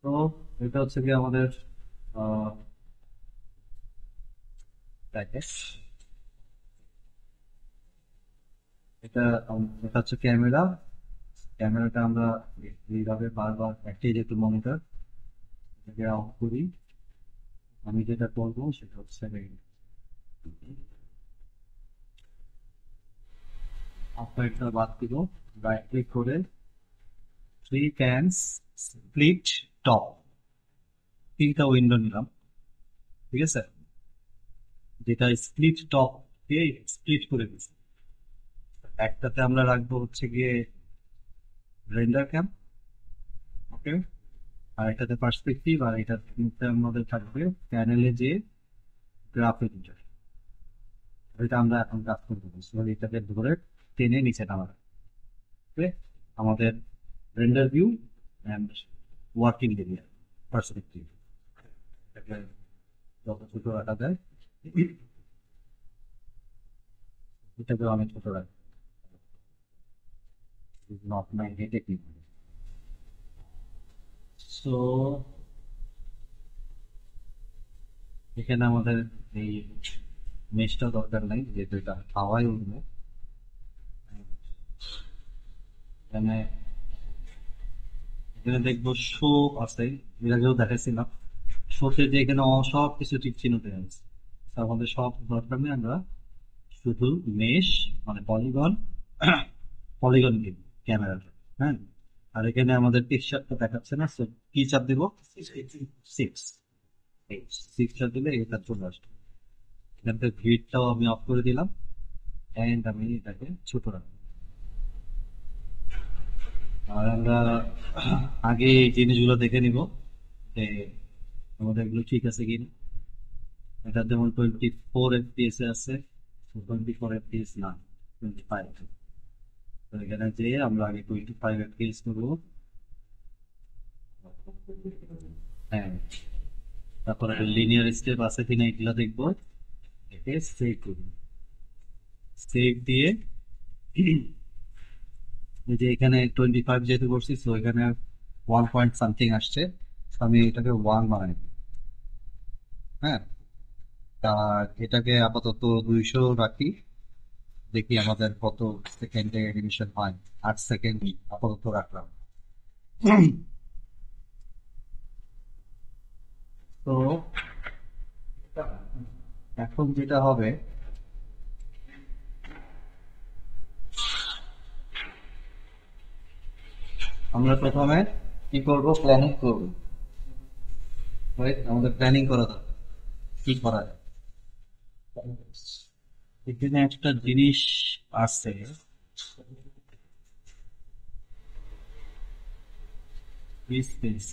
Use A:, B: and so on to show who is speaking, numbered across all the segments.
A: তো এটা হচ্ছে কি আমাদের প্যাকেজ। এটা এটা হচ্ছে ক্যামেরা। ক্যামেরাটা আমরা এইভাবে বারবার একটাই যেহেতু মনিটর, এটাকে অফ করি। আমি যেটা করবো সেটা হচ্ছে অপারেটর বাদ দিব, রাইট ক্লিক করে থ্রি ক্যানস স্প্লিট টপ, তিনটা উইন্ডো নিলাম। ঠিক আছে, যেটা স্প্লিট টপ দিয়ে স্প্লিট করে দিচ্ছি। একটাতে আমরা রাখবো হচ্ছে গিয়ে রেন্ডার ক্যাম, ওকে, আর এটাতে পার্সপেক্টিভ, আর এটার মধ্যে আমাদের থাকবে প্যানেলে যে গ্রাফ এডিটর। এটা আমরা এখন কাজ করতে পারছি, এটাকে ধরে টেনে নিচে নামাবে। ওকে, আমাদের render view and working area perspective, এটাকে যত ছোট রাখা যায় এটাকে অনেক ছোট রাখা, নট মাই টেকনিক। সো এখানে আমাদের এই মেশটা দরকার নাই, যেহেতু এটা হাওয়ায় উঠবে। এখানে এখানে দেখবো শো আছে, এর আগেও দেখাইছিলাম। শোতে যে এখানে সব কিছু ঠিক চিহ্নিত হয়ে আছে। তো আমাদের সব দরকার নেই, আমরা শুধু মেশ মানে পলিগন পলিগন কিনবো ক্যামেরাটা। হ্যাঁ, আর এখানে আমাদের টেক্সচারটা দেখাচ্ছে না, সো কি চাপ দিব? সিক্স। সিক্স চাপ দিলে এটা চলে আসবে। এখান থেকে গ্রিডটাও আমি অফ করে দিলাম, অ্যান্ড আমি এটাকে ছোট রাখবো। আর আমরা আগে এই জিনিসগুলো দেখে নিব যে আমাদের এগুলো ঠিক আছে কিনা। এটা যেমন 24 FPS আছে, 24 FPS না, 25। তো এখানে যে আমরা আগে 25 FPS করবো। হ্যাঁ, তারপরে লিনিয়ার স্টেপ আছে কিনা এগুলো দেখবো, একে সেভ করবো। সেভ দিয়ে এই যে এখানে 25 যেহেতু করছি, তো এখানে 1 পয়েন্ট সামথিং আসছে, তো আমি এটাকে 1 বানাই দিই। হ্যাঁ, আর এটাকে আপাতত 200 রাখি, দেখি আমাদের কত সেকেন্ডে অ্যানিমেশন হয়। 8 সেকেন্ড আপাতত রাখলাম। তো এখন যেটা হবে, আমরা প্রথমে কি করব, প্ল্যানিং করব। আমাদের প্ল্যানিং করা দরকার, কি করা যায়। এখানে একটা জিনিস আছে, স্পেস।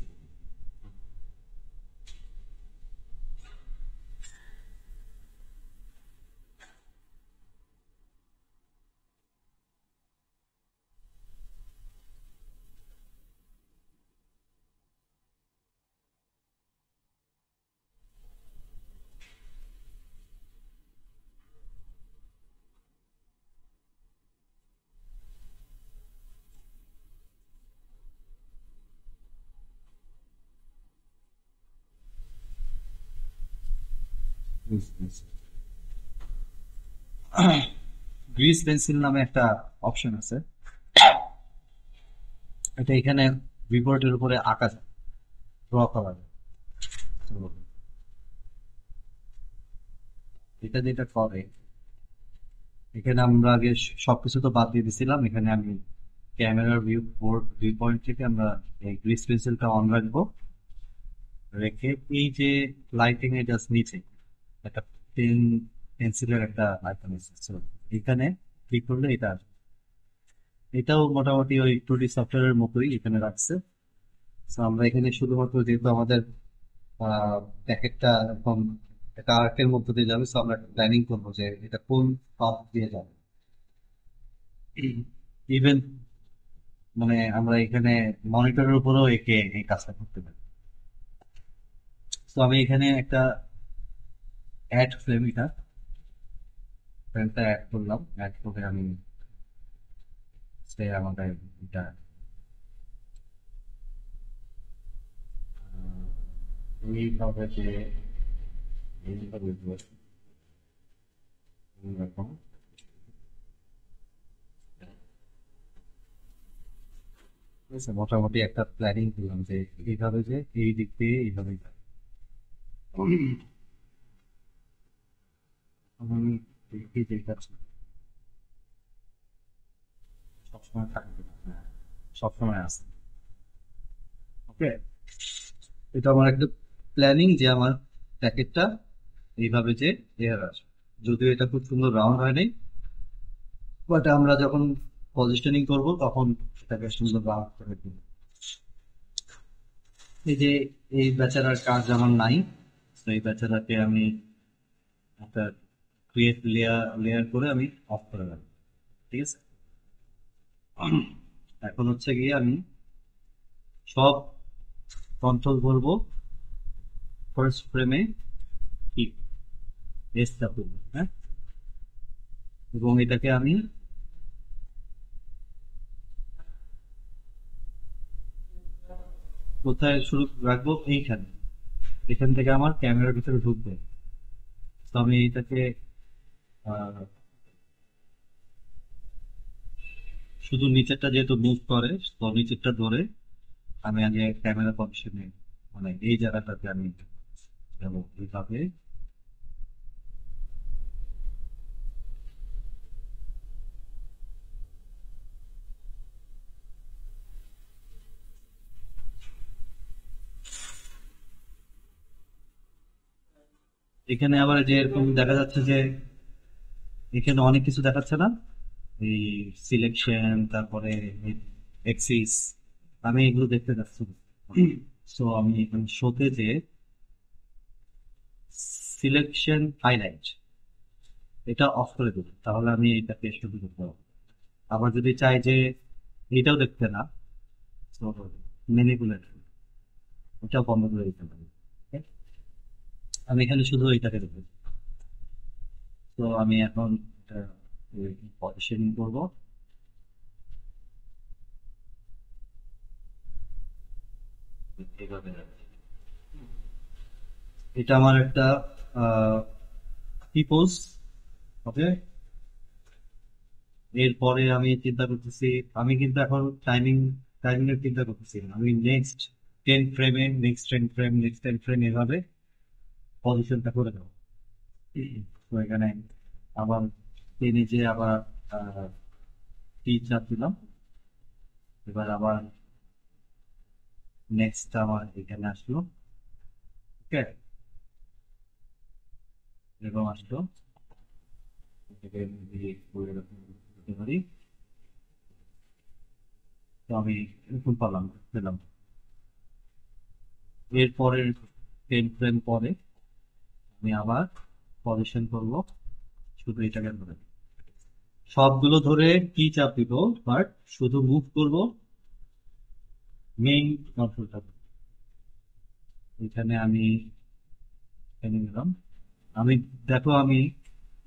A: গ্রিস পেন্সিল নামে একটা অপশন আছে, এটা এখানে রিপোর্টের উপরে আঁকা যায়, ড্র করা যায়। তো এটা যেটা করে, এখানে আমরা আগে সবকিছু তো বাদ দিয়ে দিছিলাম, এখানে আমি ক্যামেরার ভিউ পয়েন্ট থেকে আমরা এই গ্রিস পেন্সিলটা অন রাখবো। রেখে এই যে লাইটিং এর জাস্ট নিচে একটা পেন পেন্সিলের একটা আইকন আছে, so এখানে ক্লিক করলে এটা আসবে। এটাও মোটামুটি ওই 2D সফটওয়্যারের মতোই এখানে রাখছে। তো আমরা এখানে শুধুমাত্র যেহেতু আমাদের প্যাকেটটা এখন একটা আর্টের মধ্যে দিয়ে যাবে, তো আমরা প্ল্যানিং করবো যে এটা কোন পাথ দিয়ে যাবে। ইভেন মানে আমরা এখানে মনিটরের উপরেও একে এই কাজটা করতে পারি। তো আমি এখানে একটা অ্যাড ফ্রেম, এটা ফ্রেমটা অ্যাড করলাম, অ্যাড করে আমি সে আমাদের এটা এইভাবে যে এইভাবে এরকম ঠিক আছে, মোটামুটি একটা প্ল্যানিং করলাম যে এইভাবে যে এই দিক দিয়ে এইভাবে আমি দেখি যে এটা সবসময় থাকবে না। হ্যাঁ, সবসময় আছে। ওকে, এটা আমার একটা প্ল্যানিং যে আমার প্যাকেটটা এইভাবে যে এর আসবে। যদিও এটা খুব সুন্দর রাউন্ড হয়নি, বাট আমরা যখন পজিশনিং করব তখন এটাকে সুন্দর রাউন্ড করে দিব। এই যে এই বেচারার কাজ আমার নাই, তো এই বেচারাকে আমি একটা ক্রিয়েট লেয়ার করে আমি অফ করে রাখবো। ঠিক আছে, এখন হচ্ছে গিয়ে আমি সব কন্ট্রোল করবো ফার্স্ট ফ্রেমে কি এসটা করবো, হ্যাঁ, এবং এটাকে আমি কোথায় শুরু রাখবো, এইখানে। এখান থেকে আমার ক্যামেরার ভিতরে ঢুকবে, তো আমি এইটাকে আহ, শুধু নিচেরটা যেহেতু মুভ করে, তো নিচেরটা ধরে আমি আগে ক্যামেরা পজিশনে মানে এই জায়গাটাতে আমি যাবো এইভাবে। এখানে আবার যে এরকম দেখা যাচ্ছে যে এখানে অনেক কিছু দেখাচ্ছে না, এই সিলেকশন, তারপরে এক্সিস, আমি এগুলো দেখতে যাচ্ছি। সো আমি এখানে শোতে যে সিলেকশন হাইলাইট এটা অফ করে দেবো, তাহলে আমি এটাকে শুধু দেখতে পাবো। আবার যদি চাই যে এটাও দেখতে না, তো ম্যানিপুলেট ওটাও বন্ধ করে দিতে পারি। Okay? আমি এখানে শুধু এইটাকে দেখবো। তো আমি এখন এটা পজিশনিং করবো এইভাবে। এটা আমার একটা কি পোজ। ওকে, এরপরে আমি চিন্তা করতেছি, আমি কিন্তু এখন টাইমিং এর চিন্তা করতেছি না। আমি নেক্সট 10 ফ্রেমে, নেক্সট 10 ফ্রেম এভাবে পজিশনটা করে দেবো। তো এখানে আবার টেনে যে আবার কি চাপ দিলাম, এবার আবার নেক্সট আমার এখানে আসলো। ওকে, এরকম আসলো, এটাকে দিয়ে করে দিতে পারি। তো আমি এরকম পেলাম। এরপরের 10 ফ্রেম পরে আমি আবার পজিশন করব, শুধু এটাকে ধরে সবগুলো ধরে কি চাপ দিব, বাট শুধু মুভ করব মেইন কন্ট্রোলটা। এখানে আমি এখানে নিলাম, আমি দেখো আমি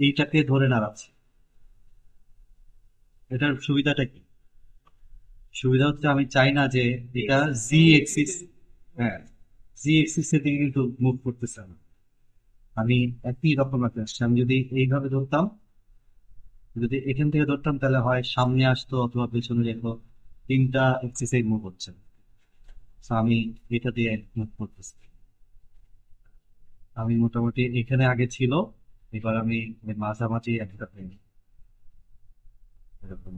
A: এইটাকে ধরে নাড়াচ্ছি। এটার সুবিধাটা কি? সুবিধা হচ্ছে আমি চাই না যে এটা জি এক্সিস, হ্যাঁ, জি এক্সিস এর দিকে কিন্তু মুভ করতেছে না। আমি একই রকম রাখতে আসছি। আমি যদি এইভাবে ধরতাম, যদি এখান থেকে ধরতাম, তাহলে হয় সামনে আসতো অথবা পেছনে যেত, তিনটা এক্সিসে মুভ হচ্ছে। So আমি এটা দিয়ে মুভ করতেছি। আমি মোটামুটি এখানে আগে ছিল, এবার আমি ওই মাঝামাঝি একটা ফ্রেম এরকম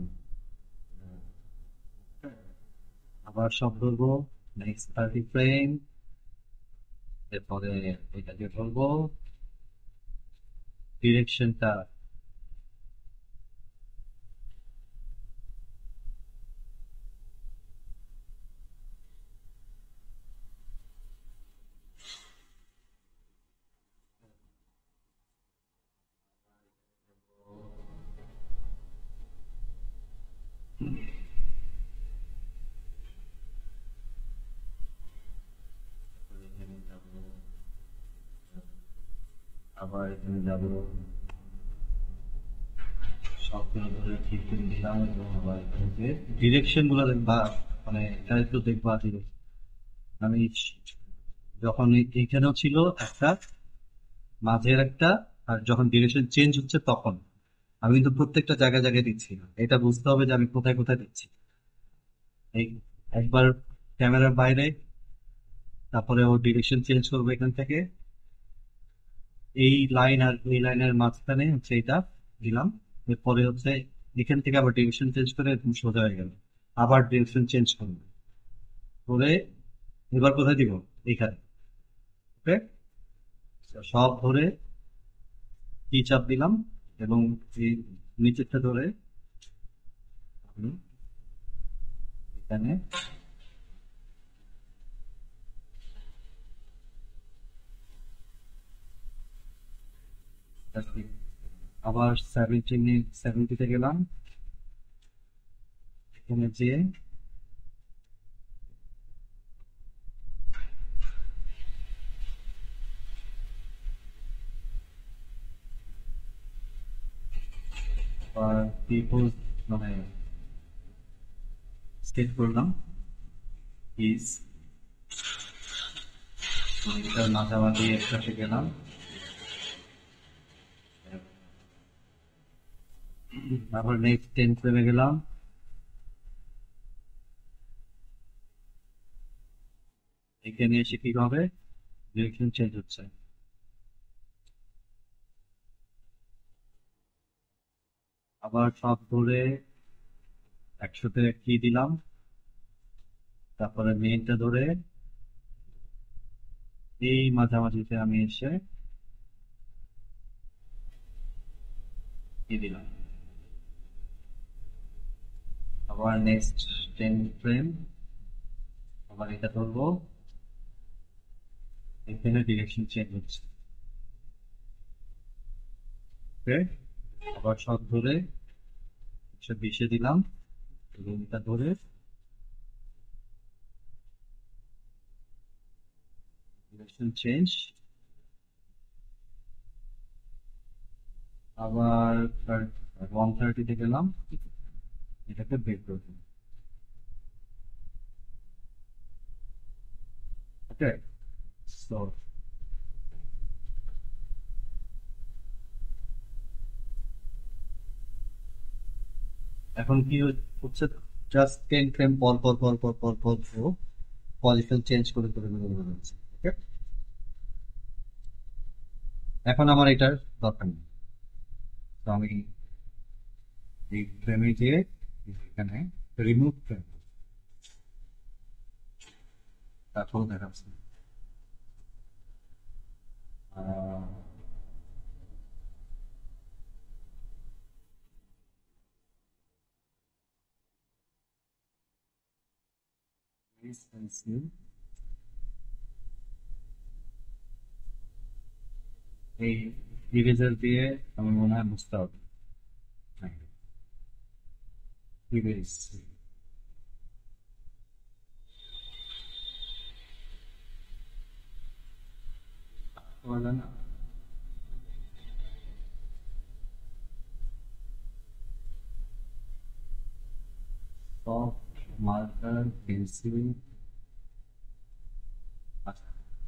A: আবার সব ধরবো। নেক্সট 30 ফ্রেম, এরপরে এটাকে ধরবো, ডিরেকশনটা এখানে যাবো, আবার এখানে যাবো, সবগুলো ধরে ঠিক করে দিলাম এবং আবার ডিরেকশন গুলো দেখবা, মানে এটা একটু দেখবা যে আমি যখন এইখানেও ছিল একটা, মাঝের একটা, আর যখন ডিরেকশন চেঞ্জ হচ্ছে তখন আমি কিন্তু প্রত্যেকটা জায়গায় জায়গায় দিচ্ছি না। এটা বুঝতে হবে যে আমি কোথায় কোথায় দিচ্ছি। এই একবার ক্যামেরার বাইরে, তারপরে ও ডিরেকশন চেঞ্জ করবে এখান থেকে, এই লাইন আর এই লাইনের মাঝখানে হচ্ছে এটা দিলাম। এরপরে হচ্ছে এখান থেকে আবার ডিরেকশন চেঞ্জ করে এরকম সোজা হয়ে গেল, আবার ডিরেকশন চেঞ্জ করবে করে এবার কোথায় দিব, এইখানে। ওকে, সব ধরে কি চাপ দিলাম, এবং এই নিচেরটা ধরে আমি এখানে আবার 70-তে গেলাম, এখানে যে পিপল মানে স্কেচ করলাম ইজ, এটার মাঝামাঝি একসাথে গেলাম, তারপর নেক্সট 10 ফ্রেমে গেলাম, এখানে এসে কি হবে, ডিরেকশন চেঞ্জ হচ্ছে। আবার সব ধরে একসাথে কি দিলাম, তারপরে মেইনটা ধরে এই মাঝামাঝিতে আমি এসে কি দিলাম। আবার নেক্সট 10 ফ্রেম, আবার এটা ধরবো, এখানে ডিরেকশন চেঞ্জ হচ্ছে। ওকে, আবার সব ধরে 120-এ দিলাম, এবং এটা ধরে ডিরেকশন চেঞ্জ। আবার 130-তে গেলাম, এটাকে বের করে দিলাম। ওকে, সো এখন কি হচ্ছে, জাস্ট 10 ফ্রেম পর পর পর পর পর পর পজিশন চেঞ্জ করে করে করে যাচ্ছে। ওকে, এখন আমার এটার দরকার নেই, তো আমি এই ফ্রেমে গিয়ে এখানে রিমুভ ফ্রেম, তারপর দেখাচ্ছি। এই ইরেজার দিয়ে আমার মনে হয় বুঝতে হবে। ইরেজ না, সফট মার্কার পেন্সিল,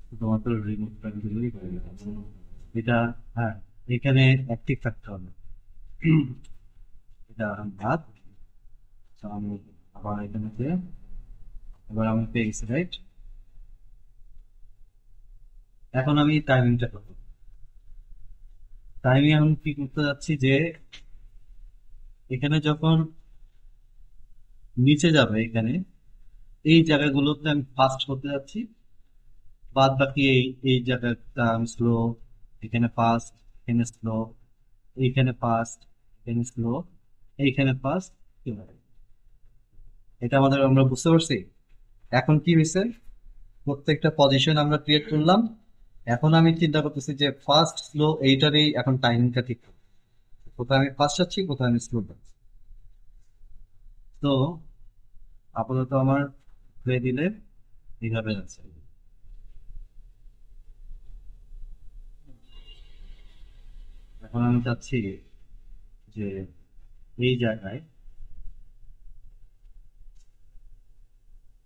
A: শুধুমাত্র রিমুভ ফ্রেম দিলেই হয়ে যাবে এটা। হ্যাঁ, এখানে অ্যাক্টিভ থাকতে হবে। এটা ভাত, তো আমি আবার এখানে দিয়ে, এবার আমি পেয়ে গেছি, রাইট? এখন আমি টাইমিংটা করবো। টাইমিং এখন কি করতে যাচ্ছি যে এখানে যখন নিচে যাবে, এখানে এই জায়গাগুলোতে আমি ফাস্ট করতে যাচ্ছি, বাদ বাকি এই এই জায়গাটা আমি স্লো, এখানে ফাস্ট, এখানে স্লো, এইখানে ফাস্ট, এখানে স্লো, এইখানে ফাস্ট। এটা আমাদের আমরা বুঝতে পারছি। এখন কি হয়েছে, প্রত্যেকটা পজিশন আমরা ক্রিয়েট করলাম। এখন আমি চিন্তা করতেছি যে ফাস্ট স্লো এইটারই এখন টাইমিংটা ঠিক করবো। কোথায় আমি ফাস্ট যাচ্ছি, কোথায় আমি স্লো যাচ্ছি। তো আপাতত আমার প্লে দিলে এইভাবে যাচ্ছে। এখন আমি চাচ্ছি যে এই জায়গায়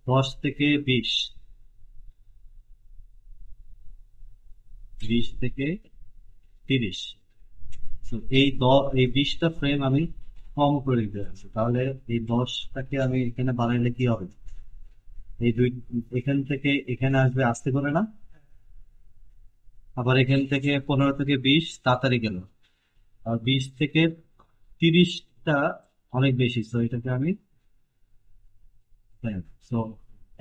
A: 10 থেকে 20 20 থেকে 30। এই 20টা ফ্রেম আমি কম করে দিতে যাচ্ছি, তাহলে এই 10টাকে আমি এখানে বানাইলে কি হবে, এই এখান থেকে এখানে আসবে আস্তে করে না, আবার এখান থেকে 15 থেকে 20 তাড়াতাড়ি গেল, আর 20 থেকে 30টা অনেক বেশি, তো এটাকে আমি সো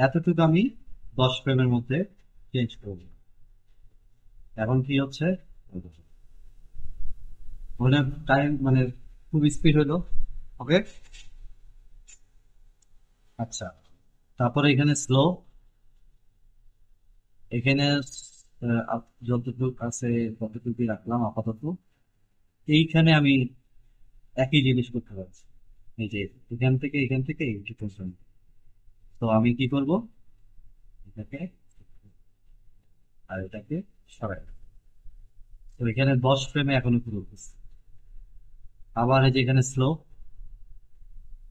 A: এতটুকু আমি 10 ফ্রেমের মধ্যে চেঞ্জ করব। এখন কি হচ্ছে, মানে টাইম মানে খুব স্পিড হলো। ওকে, আচ্ছা, তারপরে এখানে স্লো, এখানে যতটুকু আছে ততটুকু রাখলাম আপাতত। এইখানে আমি একই জিনিস করতে পারছি, এই যে এখান থেকে এইটুকু পর্যন্ত। তো আমি কি করব, এটাকে আর এটাকে সরাই। তো এখানে 10 ফ্রেমে এখনো পুরো করছি। আবার এই যে এখানে স্লো,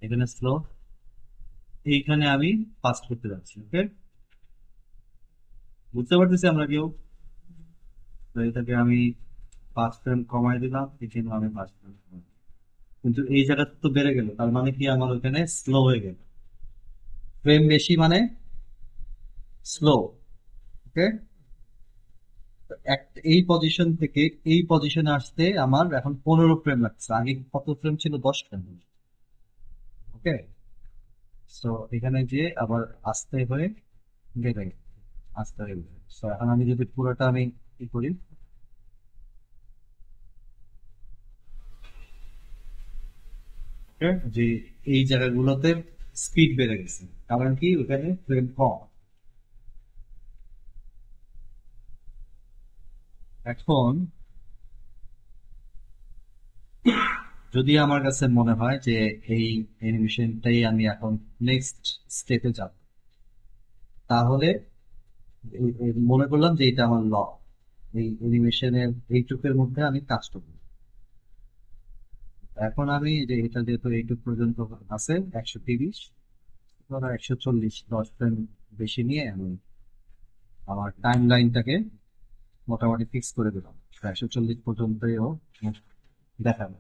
A: এখানে স্লো, এইখানে আমি ফাস্ট করতে যাচ্ছি। ওকে, বুঝতে পারতেছি আমরা কেউ? তো এটাকে আমি 5 ফ্রেম কমাই দিলাম, এখানে আমি 5 ফ্রেম কমাই দিলাম। কিন্তু এই জায়গাটা তো বেড়ে গেল, তার মানে কি আমার ওখানে স্লো হয়ে গেল, ফ্রেম বেশি মানে স্লো। ওকে, এই পজিশন থেকে এই পজিশনে আসতে আমার এখন 15 ফ্রেম লাগছে, আগে কত ফ্রেম ছিল, 10 ফ্রেম। ওকে, সো এখানে যে আবার আস্তে হয়ে বেড়ে গেল, আস্তে হয়ে গেল। সো এখন আমি যদি পুরোটা আমি কি করি, যে এই জায়গাগুলোতে স্পিড বেড়ে গেছে, কারণ কি ওখানে ফ্রেম কম। এখন যদি আমার কাছে মনে হয় যে এই অ্যানিমেশনটাই আমি এখন নেক্সট স্টেপে যাব, তাহলে মনে করলাম যে এটা আমার ল, এই অ্যানিমেশনের এইটুকের মধ্যে আমি কাজ করব। এখন আমি যে এটা যেহেতু এইটুক পর্যন্ত আছে 130, ধরো 140, 10 ফ্রেম বেশি নিয়ে আমি আমার টাইম লাইনটাকে মোটামুটি ফিক্স করে দিলাম, 140 পর্যন্তও দেখাবে।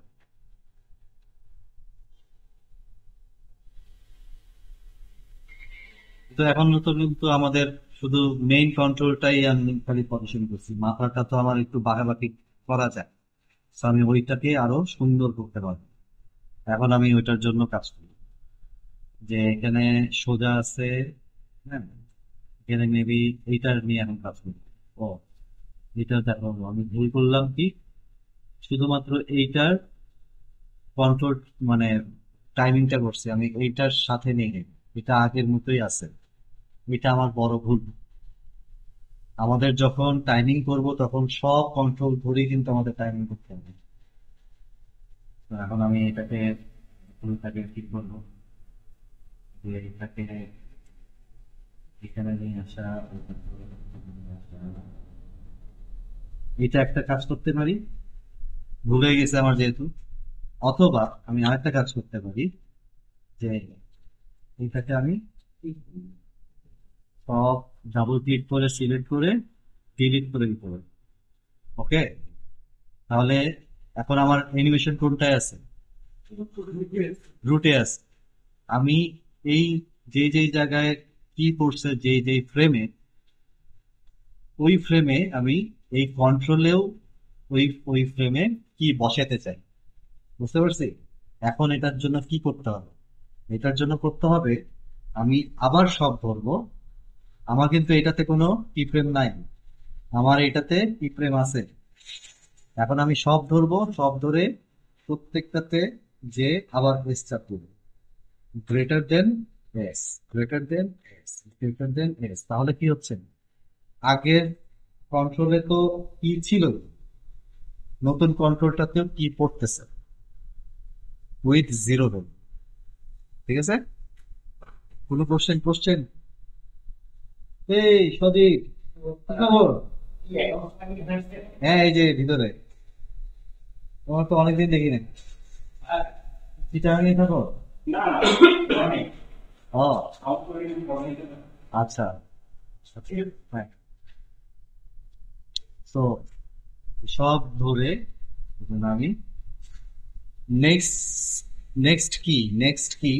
A: তো এখন তো কিন্তু আমাদের শুধু মেইন কন্ট্রোলটাই আমি খালি পজিশন করছি, মাথাটা তো আমার একটু বাঁকাবাকি করা যায়, তো আমি ওইটাকে আরো সুন্দর করতে পারবো। এখন আমি ওইটার জন্য কাজ করি, যে এখানে সোজা আছে, হ্যাঁ, এখানে মেবি এইটার নিয়ে এখন কাজ করি। ও, এটা দেখো আমি ভুল করলাম, কি শুধুমাত্র এইটার কন্ট্রোল মানে টাইমিংটা করছি আমি এইটার সাথে নেই, এটা আগের মতোই আছে, এটা আমার বড় ভুল। আমাদের যখন টাইমিং করব তখন সব কন্ট্রোল ধরেই কিন্তু আমাদের টাইমিং করতে হবে। তো এখন আমি এটাকে ভুলটাকে ঠিক করবো, যে এটাকে এখানে নিয়ে আসা, নিয়ে আসা। এটা একটা কাজ করতে পারি, ভুলে গেছে আমার যেহেতু। অথবা আমি আরেকটা কাজ করতে পারি, যে এটাকে আমি সব ডাবল ক্লিক করে সিলেক্ট করে ডিলিট করে দিতে পারি। ওকে, তাহলে এখন আমার অ্যানিমেশন কোনটায় আছে, রুটে আছে। আমি এই যে জায়গায় কি করছে, যে ফ্রেমে, ওই ফ্রেমে আমি এই কন্ট্রোলেও ওই ওই ফ্রেমে কি বসাতে চাই, বুঝতে পারছি? এখন এটার জন্য কি করতে হবে, এটার জন্য করতে হবে আমি আবার সব ধরবো। আমার কিন্তু এটাতে কোনো কি ফ্রেম নাই, আমার এটাতে কি ফ্রেম আছে। এখন আমি সব ধরবো, সব ধরে প্রত্যেকটাতে যে আবার এস চাপ দেবো, greater than S, greater than S, greater than S. তাহলে কি হচ্ছে, আগের কন্ট্রোলে তো কি ছিল, নতুন কন্ট্রোলটাতেও কি পড়তেছে উইথ জিরো ভ্যালু। ঠিক আছে, কোনো কোশ্চেন? এই সদীপ, কি খবর? হ্যাঁ, এই যে ভিতরে, তোমার তো অনেকদিন দেখি না। চিটাগাং এ থাকো? ও আচ্ছা, হ্যাঁ। তো সব ধরে আমি নেক্সট নেক্সট কি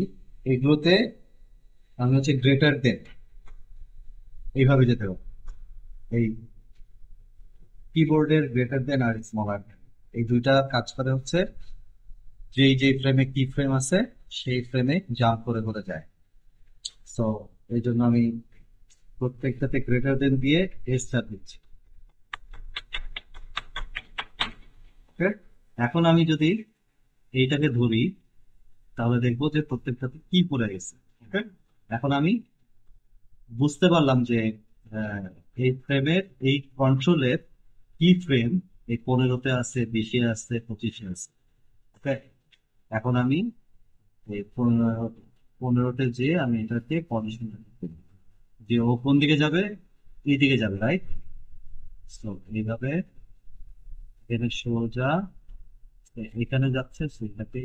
A: এগুলোতে আমি হচ্ছে গ্রেটার দেন এইভাবে যেতে হবে। এই কিবোর্ডের গ্রেটার দেন আর স্মলার দেন, এই দুইটা কাজ করে হচ্ছে যে ফ্রেমে কি ফ্রেম আছে সেই ফ্রেমে জাম্প করে করে যায়। সো এই জন্য আমি প্রত্যেকটাতে গ্রেটার দেন দিয়ে স্টার দিচ্ছি। Okay? এখন আমি যদি এইটাকে ধরি তাহলে দেখবো যে প্রত্যেকটাতে কি পড়ে গেছে। Okay? এখন আমি বুঝতে পারলাম যে আহ, এই ফ্রেমের এই কন্ট্রোলের কি ফ্রেম এই 15-তে আছে, 20-এ আছে, 25-এ আছে। Okay? এখন আমি এই 15-তে যে আমি এটাকে পজিশন যে ও কোন দিকে যাবে, এই দিকে যাবে, রাইট? তো এইভাবে এখানে সোজা এখানে যাচ্ছে সেটাকে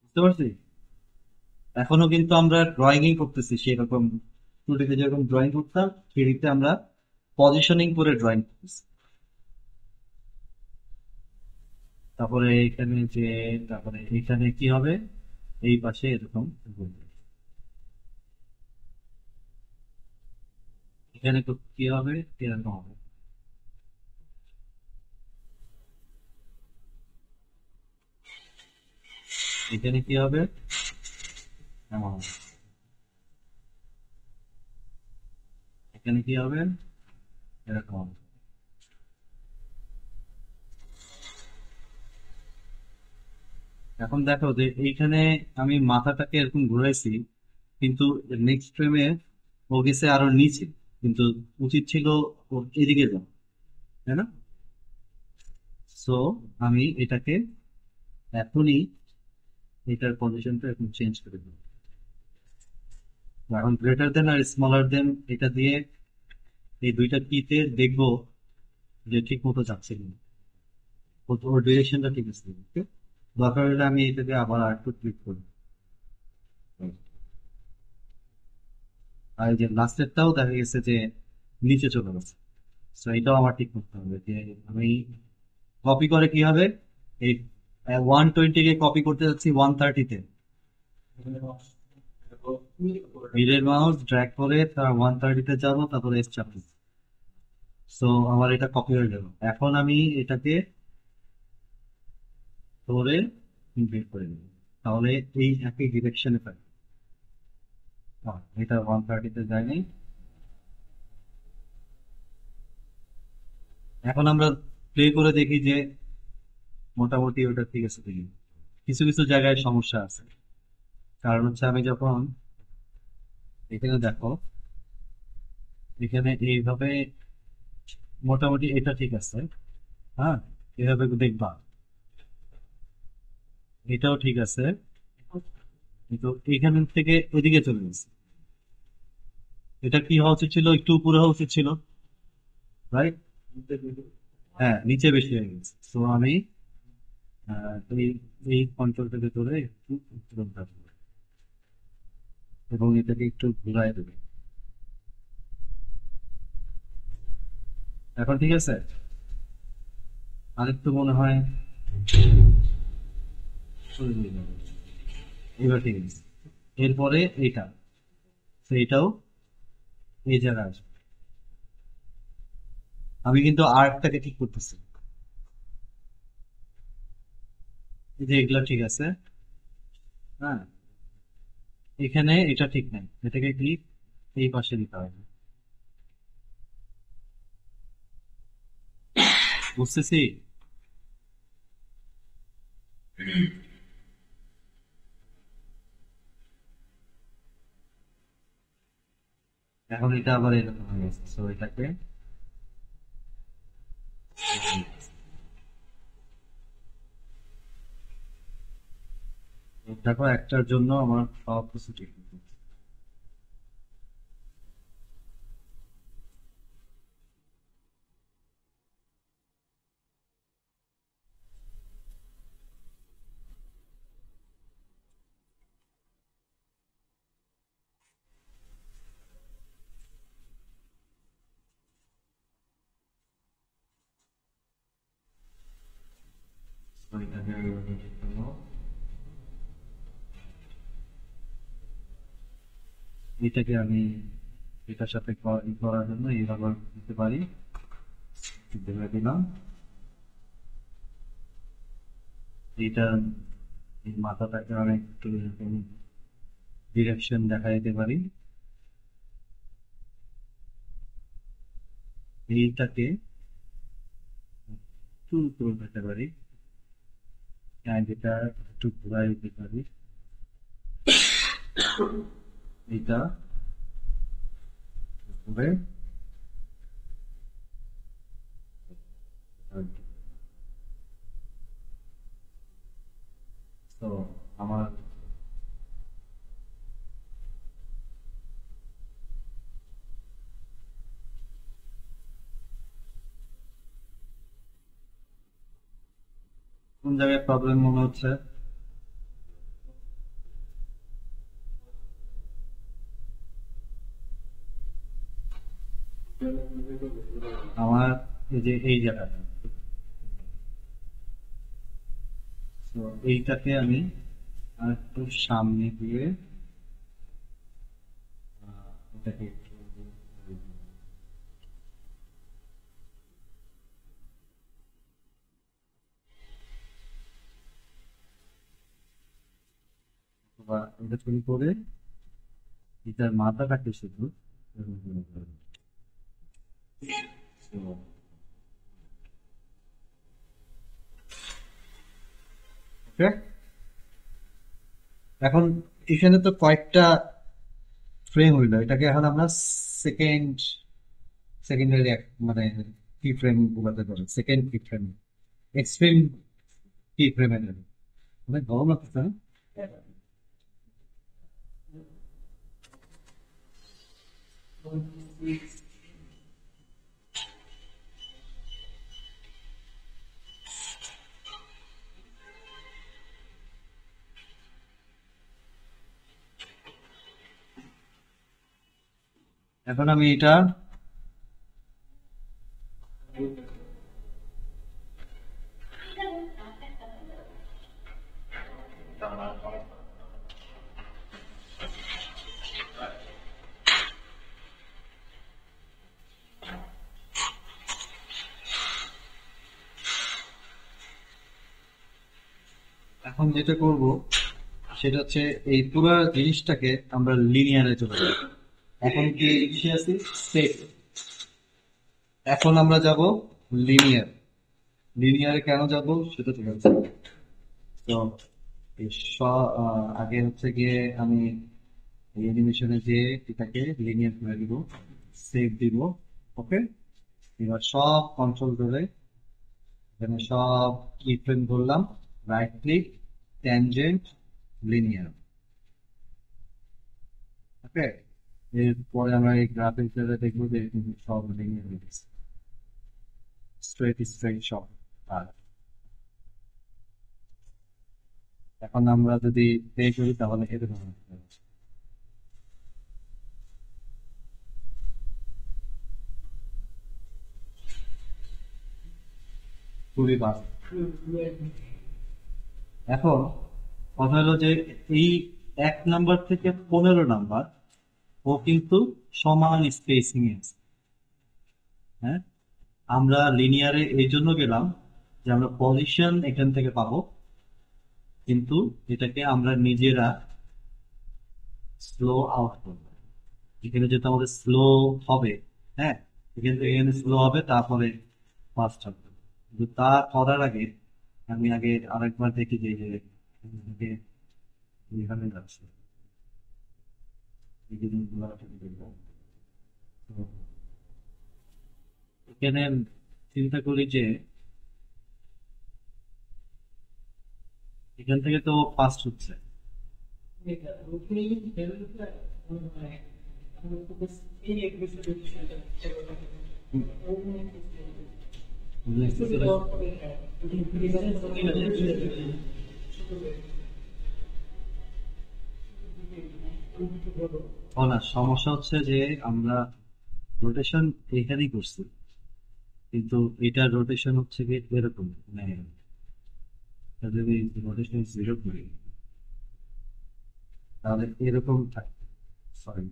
A: বুঝতে পারছি। এখনো কিন্তু আমরা ড্রয়িং করতেছি সেরকম, টুডিতে যেরকম ড্রয়িং করতাম থ্রিডিতে আমরা পজিশনিং করে ড্রয়িং করতেছি। তারপরে এখানে যে তারপরে এখানে কি হবে, এই পাশে এরকম ঘুরবে। এখানে তো কি হবে, এরকম হবে। এখানে কি হবে, এমন হবে। এখানে কি হবে, এরকম হবে। এখন দেখো যে এইখানে আমি মাথাটাকে এরকম ঘুরাইছি, কিন্তু নেক্সট ফ্রেমে ও গেছে আরো নিচে, কিন্তু উচিত ছিল ওর এদিকে যাওয়া, তাই না? সো আমি এটাকে এখনই এটার পজিশনটা এখন চেঞ্জ করে দেবো। এখন গ্রেটার দেন আর স্মলার দেন এটা দিয়ে এই দুইটা কিতে দেখবো যে ঠিক মতো যাচ্ছে কিনা, ওর ডিরেকশনটা ঠিক আছে কিনা। Okay? দরকার হলে আমি এটাকে আবার আরেকটু ক্লিক করি। আর এই যে লাস্টেরটাও দেখা গেছে যে নিচে চলে গেছে। তো এটাও আমার ঠিক করতে হবে যে আমি কপি করে কি হবে, এই 120 কে কপি করতে যাচ্ছি 130-তে, মিডল মাউস ড্র্যাগ করে তার 130-তে যাবো, তারপরে এস চাপবো। সো আমার এটা কপি হয়ে গেল। এখন আমি এটাকে ধরে বের করে নেব, তাহলে এই একই ডিরেকশনে পাই। এটা 130-তে যায়নি। এখন আমরা প্লে করে দেখি যে মোটামুটি ওটা ঠিক আছে কিনা। কিছু কিছু জায়গায় সমস্যা আছে, কারণ হচ্ছে আমি যখন এখানে দেখো, এখানে এইভাবে মোটামুটি এটা ঠিক আছে। হ্যাঁ, এভাবে দেখবা এটাও ঠিক আছে, কিন্তু এখান থেকে ওইদিকে চলে গেছে। এটা কি হওয়া উচিত ছিল, একটু উপরে হওয়া উচিত ছিল, রাইট? হ্যাঁ, নিচে বেশি হয়ে গেছে। তো আমি এই এই কন্ট্রোলটাকে ধরে একটু উপরে উঠাবো এবং এটাকে একটু ঘুরাই দেবে। এখন ঠিক আছে, আরেকটু মনে হয় সরে দিয়ে যাবে। এবার ঠিক আছে। এরপরে এইটা, তো এটাও এই জায়গায় আসবে। আমি কিন্তু আর্টটাকে ঠিক করতেছি, এই যে এগুলা ঠিক আছে। হ্যাঁ, এখানে এটা ঠিক নাই, এটাকে কি এই পাশে দিতে হবে। বুঝতেছি। এখন এটা আবার এরকম হয়ে গেছে, তো এটাকে দেখো একটার জন্য আমার সব কিছু ঠিক আছে। এটাকে আমি এটার সাথে করার জন্য এইভাবে দিতে পারি, ধরে দিলাম। এইটা এই মাথাটাকে আমি একটু এরকম ডিরেকশন দেখা দিতে পারি। এইটাকে একটু করে দিতে পারি, এটা একটু ঘুরাই দিতে পারি। এটা ঘুরে তো আমার কোন জায়গায় প্রবলেম মনে হচ্ছে? আমার এই যে এই জায়গাটা, তো এইটাকে আমি আর একটু সামনে দিয়ে এটাকে একটু বা এটা শুরু করে এটার মাথাটাকে শুধু ওকে। এখন এখানে তো কয়েকটা ফ্রেম হইলো, এটাকে এখন আমরা সেকেন্ডারি মানে কি ফ্রেম বলতে পারি, সেকেন্ড কি ফ্রেম, এক্সট্রিম কি ফ্রেমের অনেক গরম লাগতেছে না? এখন আমি এটা এখন যেটা করব সেটা হচ্ছে এই পুরো জিনিসটাকে আমরা লিনিয়ারে চলে যাব। এখন কি ইসে আছে স্টেট, এখন আমরা যাব লিনিয়ার। লিনিয়ারে কেন যাব সেটা ঠিক আছে। তো এই আগে হচ্ছে গিয়ে আমি অ্যানিমেশনে যে এটাকে লিনিয়ার করে দিব, সেভ দিব। ওকে, এবার সব কন্ট্রোল ধরে এখানে সব কি ফ্রেম ধরলাম, রাইট ক্লিক, ট্যানজেন্ট, লিনিয়ার। ওকে, এরপরে আমরা এই গ্রাফিক্স দেখবো যে সব লিনিয়ার হয়ে গেছে, স্ট্রেট স্ট্রেট সব। আর এখন আমরা যদি প্লে করি তাহলে এরকম হবে। খুবই বাজে। এখন কথা হলো যে এই 1 নাম্বার থেকে 15 নাম্বার ও কিন্তু সমান স্পেসিং আছে। হ্যাঁ, আমরা লিনিয়ারে এই জন্য গেলাম যে আমরা পজিশন এখান থেকে পাবো, কিন্তু এটাকে আমরা নিজেরা স্লো আউট করবো। এখানে যেহেতু আমাদের স্লো হবে, হ্যাঁ, এখানে স্লো হবে, তারপরে ফাস্ট হবে। কিন্তু তা করার আগে আমি আগে আরেকবার দেখি যে এখানে যাচ্ছে এই জিনিসগুলো দেখবো। তো এখানে চিন্তা করি যে এখান থেকে তো ফাস্ট হচ্ছে, ও না, সমস্যা হচ্ছে যে আমরা রোটেশন এখানেই করছি, কিন্তু এটার রোটেশন হচ্ছে কি এরকম, মানে যদি রোটেশন 0 করি তাহলে এরকম থাকে। সরি,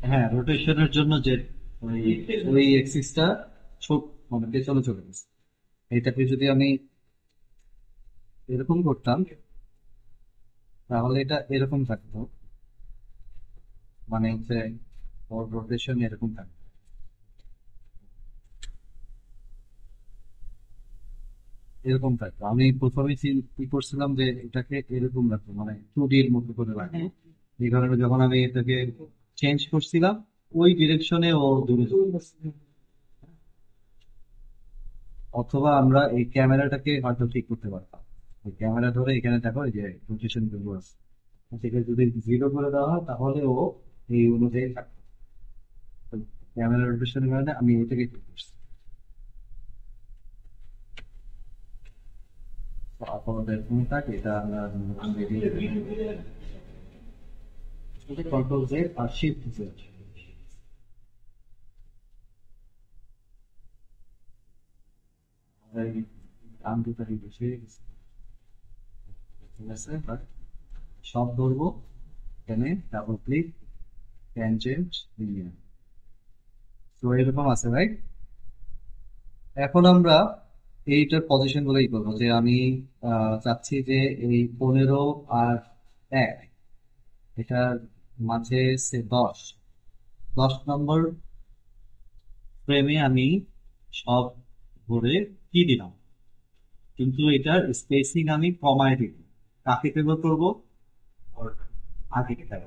A: হ্যাঁ, রোটেশনের জন্য যে ওই ওই এক্সিসটা ছোট মানে পেছনে চলে গেছে। এইটাকে যদি আমি এরকম করতাম তাহলে এটা এরকম থাকতো, মানে হচ্ছে ওর রোটেশন এরকম থাকতো। এরকম থাকতো, আমি প্রথমে কি করছিলাম যে এটাকে এরকম রাখবো, মানে 2D এর মতো করে রাখবো। এই কারণে যখন আমি এটাকে চেঞ্জ করছিলাম ওই ডিরেকশনে ও দূরে চলে গেছে। অথবা আমরা এই ক্যামেরাটাকে হয়তো ঠিক করতে পারতাম, ওই ক্যামেরা ধরে এখানে দেখো এই যে রোটেশন গুলো আছে, সেটা যদি 0 করে দেওয়া হয় তাহলে ও এই অনুযায়ী থাকতো। ক্যামেরা রোটেশনের কারণে আমি এটাকে ঠিক করছি। তো আপাতত এরকম থাকে, এটা আমরা কন্ট্রোল জেড আর শিফট জেড। আঙ্গুলটাকে বেশি হয়ে গেছে, ঠিক আছে। বাট সব ধরবো, এখানে ডাবল ক্লিক, ট্যানজেন্ট, লিনিয়ার। তো এরকম আছে রাইট। এখন আমরা এইটার পজিশন গুলোই করবো, যে আমি চাচ্ছি যে এই 15 আর 1 এটার মাঝে সে 10 নম্বর ফ্রেমে আমি সব ধরে কি দিলাম, কিন্তু এটার স্পেসিং আমি কমায় দিব। কাকে ফেভার করবো? ওর আগেরটা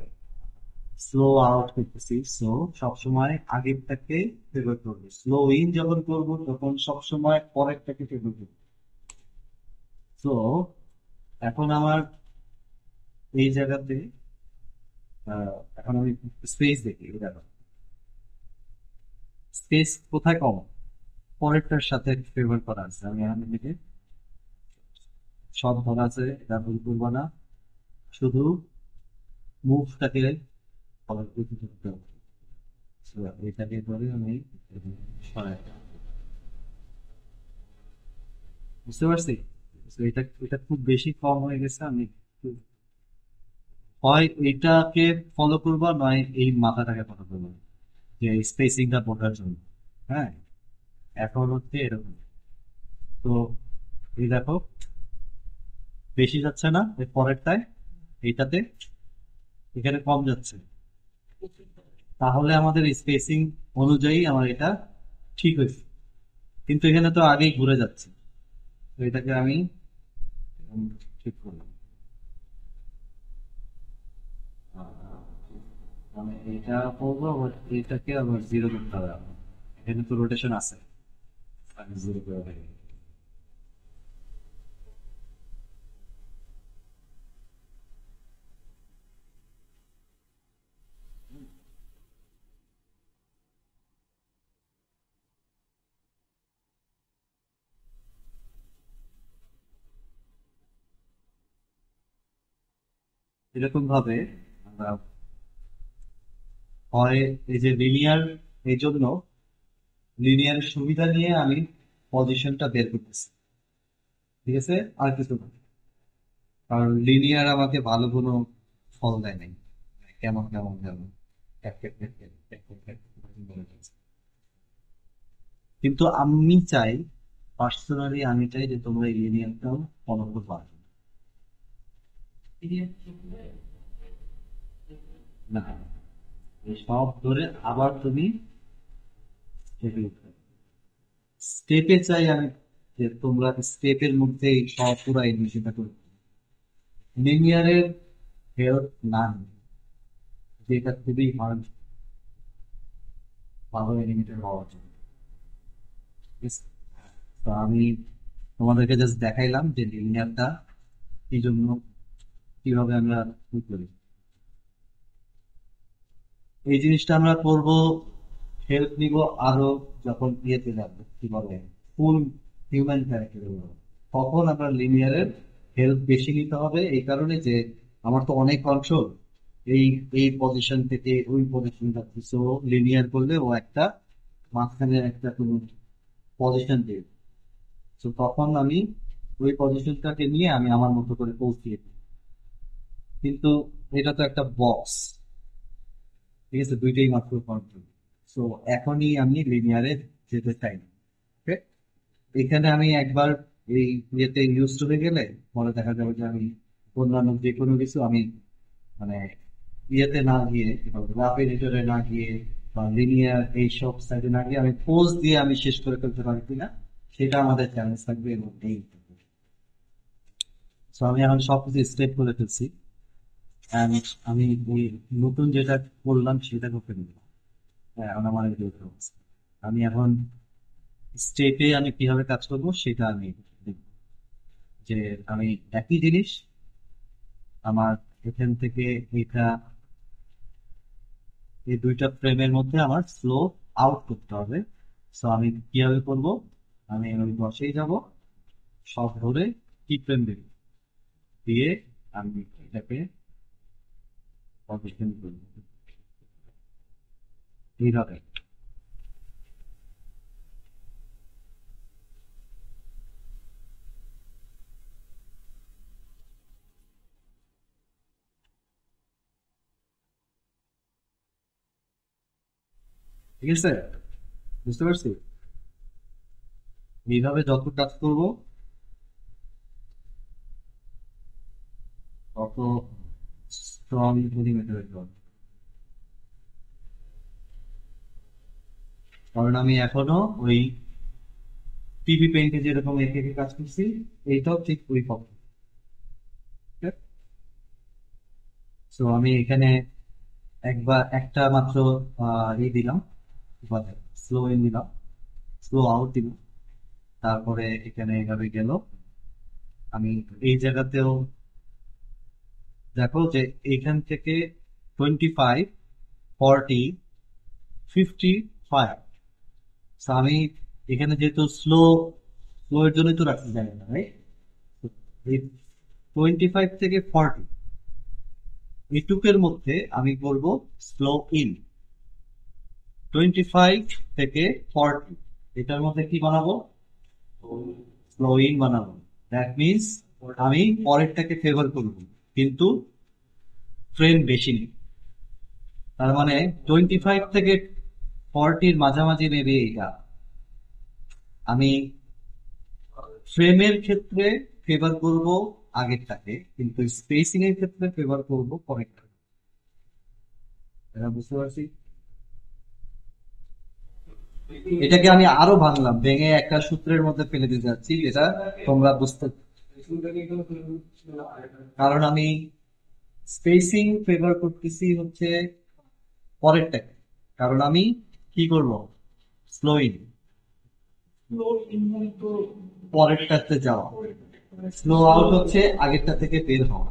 A: স্লো আউট করতেছি, সো সবসময় আগেরটাকে ফেভার করবো। স্লো ইন যখন করবো তখন সবসময় পরেরটাকে ফেভার করবো। তো এখন আমার এই জায়গাতে এখন আমি স্পেস দেখি, দেখো স্পেস কোথায় কম, পরেরটার সাথে ফেভার করা আছে। আমি এখানে থেকে সব ধরা আছে, এটা ভুল করবো না, শুধু মুভটাকে ফলো করতে হবে। So, এটাকে ধরে আমি সরাই, বুঝতে পারছি। So, এটা এটা খুব বেশি কম হয়ে গেছে, আমি হয় এইটাকে ফলো করবো নয় এই মাথাটাকে ফলো করবো, যে স্পেসিংটা বোঝার জন্য। হ্যাঁ, এখন হচ্ছে এরকম। তো এই দেখো বেশি যাচ্ছে না এর পরেরটায়, এইটাতে এখানে কম যাচ্ছে, তাহলে আমাদের স্পেসিং অনুযায়ী আমার এটা ঠিক হয়েছে। কিন্তু এখানে তো আগেই ঘুরে যাচ্ছে, তো এটাকে আমি ঠিক করলাম। মানে এটা করবো, আবার এটাকে আবার 0 করতে হবে আমার। এখানে তো রোটেশন আছে, আমি 0 করে দেবো। এরকম ভাবে আমরা হয় এই যে লিনিয়ার, এই জন্য লিনিয়ার সুবিধা নিয়ে আমি পজিশনটা বের করতেছি, ঠিক আছে। আর কিছু না, কারণ লিনিয়ার আমাকে ভালো কোনো ফল দেয় নাই, কেমন কেমন কেমন ট্যাক ট্যাক ট্যাক ট্যাক ট্যাক ট্যাক ট্যাক বলে যাচ্ছে। কিন্তু আমি চাই, পার্সোনালি আমি চাই যে তোমরা এই লিনিয়ারটাও ফলো করতে পারো না, এই সব ধরে আবার তুমি স্টেপে চাই আমি, যে তোমরা স্টেপের মধ্যে এই সব পুরো এনিমেশনটা করবে, লিনিয়ারের হেল্প না নিয়ে, যেটা খুবই হার্ড ভালো এনিমেটেড হওয়া জন্য। ঠিক আছে? তো আমি তোমাদেরকে জাস্ট দেখাইলাম যে লিনিয়ারটা কি জন্য, কিভাবে আমরা কি করি। এই জিনিসটা আমরা করব, হেল্প নিব আরো যখন ইয়েতে যাবো, কি বলে ফুল হিউম্যান ক্যারেক্টার, তখন আমরা লিনিয়ারের হেল্প বেশি নিতে হবে। এই কারণে যে আমার তো অনেক কন্ট্রোল, এই এই পজিশন থেকে ওই পজিশন যাচ্ছে, সো লিনিয়ার করলে ও একটা মাঝখানে একটা কোনো পজিশন দেবে। তো তখন আমি ওই পজিশনটাকে নিয়ে আমি আমার মতো করে পৌঁছিয়ে দিই। কিন্তু এটা তো একটা বক্স, ঠিক আছে, দুইটাই মাত্র কন্ট্রোল। সো এখনই আমি লিনিয়ারে যেতে চাই না। Okay? এখানে আমি একবার এই ইয়েতে ইউজ হয়ে গেলে পরে দেখা যাবে যে আমি অন্যান্য যে কোনো কিছু আমি মানে ইয়েতে না গিয়ে, গ্রাফ এডিটরে না গিয়ে বা লিনিয়ার এইসব সাইডে না গিয়ে আমি পোজ দিয়ে আমি শেষ করে ফেলতে পারি কিনা, সেটা আমাদের চ্যালেঞ্জ থাকবে। এবং এই তো আমি এখন সবকিছু স্টেপ করে ফেলছি। And আমি ওই নতুন যেটা করলাম সেটা করতে নিলাম। হ্যাঁ, এখন আমার এই যে অবস্থা। আমি এখন স্টেপে আমি কিভাবে কাজ করবো সেটা আমি দেখব। যে আমি একই জিনিস আমার এখান থেকে এটা এই দুইটা ফ্রেমের মধ্যে আমার স্লো আউট করতে হবে। সো আমি কিভাবে করব, আমি ওই বসেই যাব, সব ধরে কি ফ্রেম দেব, দিয়ে আমি এটাকে পজিশন করব এইভাবে। ঠিক আছে, বুঝতে পারছি? এইভাবে যত কাজ করব তত স্ট্রং এলিমেন্ট হইতে হবে। কারণ আমি এখনো ওই টিভি পেইন্টে যেরকম এঁকে এঁকে কাজ করছি, এইটাও ঠিক ওই পথে। তো আমি এখানে একবার একটা মাত্র দিলাম, স্লো ইন দিলাম, স্লো আউট দিলাম, তারপরে এখানে এভাবে গেল। আমি এই জায়গাতেও দেখো যে এখান থেকে 25, 40, 55। আমি এখানে যেহেতু স্লো, স্লো এর জন্যই তো রাখতে জানি না, রাইট? এই 25 থেকে 40 এইটুকের মধ্যে আমি করব স্লো ইন। 25 থেকে 40 এটার মধ্যে কি বানাবো, স্লো ইন বানাবো। দ্যাট মিনস আমি পরেরটাকে ফেভার করব, কিন্তু ফ্রেম বেশি নেই। তার মানে 25 থেকে 40-র মাঝামাঝি নেবে এটা। আমি ফ্রেমের ক্ষেত্রে ফেভার করব আগেরটাকে, কিন্তু স্পেসিং এর ক্ষেত্রে ফেভার করব পরেরটাকে। এটা বুঝতে পারছি? এটাকে আমি আরো ভাঙলাম, ভেঙে একটা সূত্রের মধ্যে ফেলে দিতে যাচ্ছি, যেটা তোমরা বুঝতে। কারণ আমি স্পেসিং ফেভার করতেছি হচ্ছে পরেরটাকে। কারণ আমি কি করব, স্লো ইন, পরেরটাতে যাওয়া। স্লো আউট হচ্ছে আগেরটা থেকে বের হওয়া।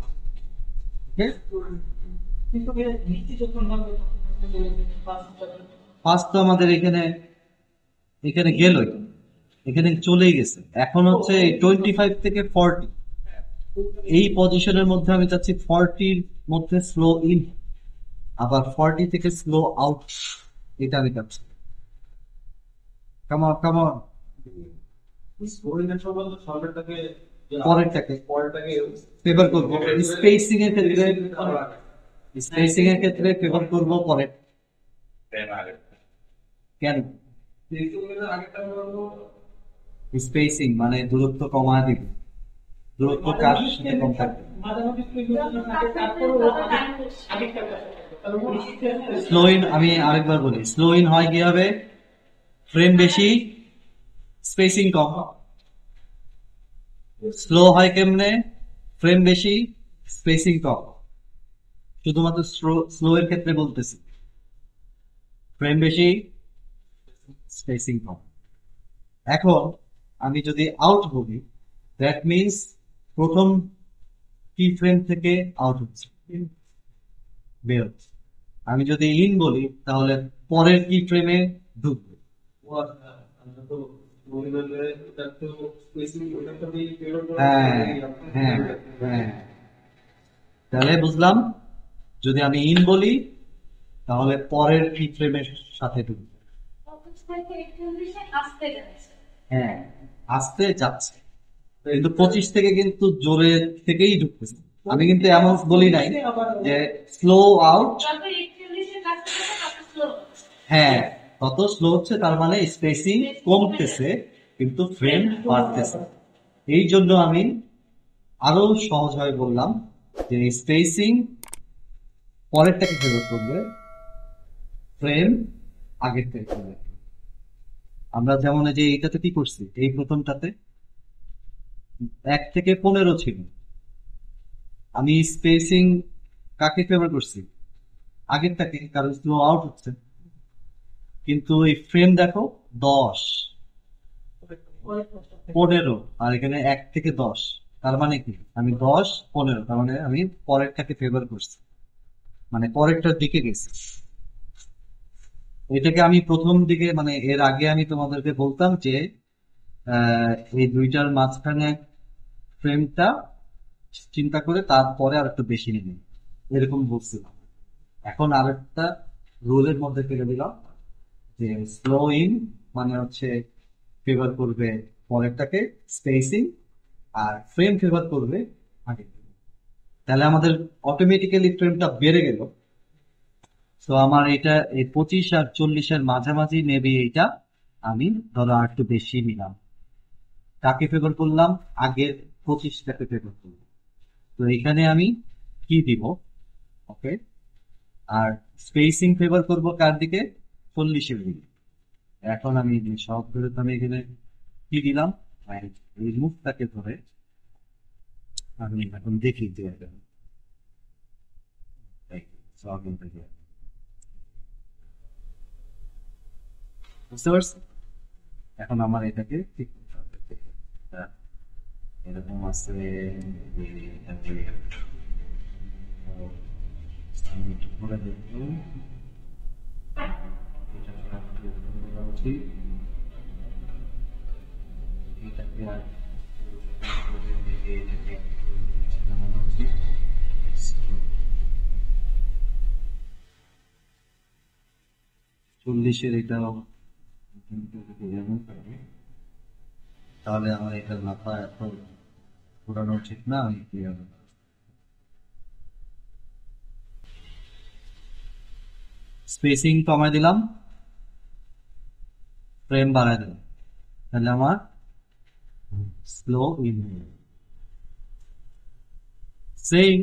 A: ফার্স্ট তো আমাদের এখানে এখানে গেলই, এখানে চলেই গেছে। এখন হচ্ছে এই 25 থেকে 40 এই পজিশনের মধ্যে আমি চাচ্ছি 40-র মধ্যে স্লো ইন, আবার 40 থেকে স্লো আউট, এটা আমি চাচ্ছি। কামন কামন, পরেরটাকে ফেভার করবো স্পেসিং এর ক্ষেত্রে, স্পেসিং এর ক্ষেত্রে ফেভার করবো পরের। কেন? স্পেসিং মানে দূরত্ব কমা দিবে, দূরত্ব কার সাথে কম থাকবে। স্লো ইন আমি আরেকবার বলি, স্লো ইন হয় কি হবে, ফ্রেম বেশি স্পেসিং কম। স্লো হয় কেমনে, ফ্রেম বেশি স্পেসিং কম। শুধুমাত্র স্লো এর ক্ষেত্রে বলতেছি, ফ্রেম বেশি স্পেসিং কম। এখন আমি যদি আউট বলি, দ্যাট মিনস প্রথম কি ফ্রেম থেকে আউট হচ্ছে, বের হচ্ছে। আমি যদি ইন বলি তাহলে পরের কি ফ্রেমে ঢুকবে। হ্যাঁ হ্যাঁ হ্যাঁ, তাহলে বুঝলাম যদি আমি ইন বলি তাহলে পরের কি ফ্রেমের সাথে ঢুকবে। হ্যাঁ, আস্তে যাচ্ছে, কিন্তু 25 থেকে কিন্তু জোরে থেকেই ঢুকতেছে। আমি কিন্তু এমন বলি নাই যে স্লো আউট, হ্যাঁ তত স্লো হচ্ছে, তার মানে স্পেসিং কমতেছে কিন্তু ফ্রেম বাড়তেছে। এই জন্য আমি আরো সহজভাবে বললাম যে স্পেসিং পরেরটাকে ফেরত করবে, ফ্রেম আগের থেকে ফেরত। আমরা যেমন এই যে এইটাতে কি করছি, এই প্রথমটাতে 1 থেকে 15 ছিল, আমি স্পেসিং কাকে ফেভার করছি, আগেরটাকে, কারণ স্লো আউট হচ্ছে। কিন্তু এই ফ্রেম দেখো 10, 15, আর এখানে 1 থেকে 10, তার মানে কি আমি 10, 15, তার মানে আমি পরেরটাকে ফেভার করছি, মানে পরেরটার দিকে গেছি। এটাকে আমি প্রথম দিকে, মানে এর আগে আমি তোমাদেরকে বলতাম যে এই দুইটার মাঝখানে ফ্রেমটা চিন্তা করে তারপরে আর একটু বেশি নেবে, এরকম বলছিলাম। এখন আরেকটা রুলের মধ্যে ফেলে দিলাম যে স্লো ইন মানে হচ্ছে ফেভার করবে পরেরটাকে স্পেসিং, আর ফ্রেম ফেভার করবে আগে। তাহলে আমাদের অটোমেটিক্যালি ফ্রেমটা বেড়ে গেল। তো আমার এটা এই 25 আর 40-এর মাঝামাঝি নেবে, এইটা আমি ধরো আর একটু বেশি নিলাম, কাকে ফেভার করলাম, আগের 25টাকে ফেভার করলাম। তো এখানে আমি কি দিব, ওকে, আর স্পেসিং ফেভার করব কার দিকে, 40-এর দিকে। এখন আমি সবগুলো আমি এখানে কি দিলাম, এই মুখটাকে ধরে আমি এখন দেখি যে বুঝতে পারছি। এখন আমার এটাকে ঠিক করতে হবে, এরকম আছে। আমি একটু করে দেখবো এটাকে আর 40-এর এটাও তাহলে আমার এটার মাথা এত ঘোরানো উচিত না, আমি স্পেসিং কমাই দিলাম, ফ্রেম বাড়াই দিলাম, তাহলে আমার স্লো ইন। সেম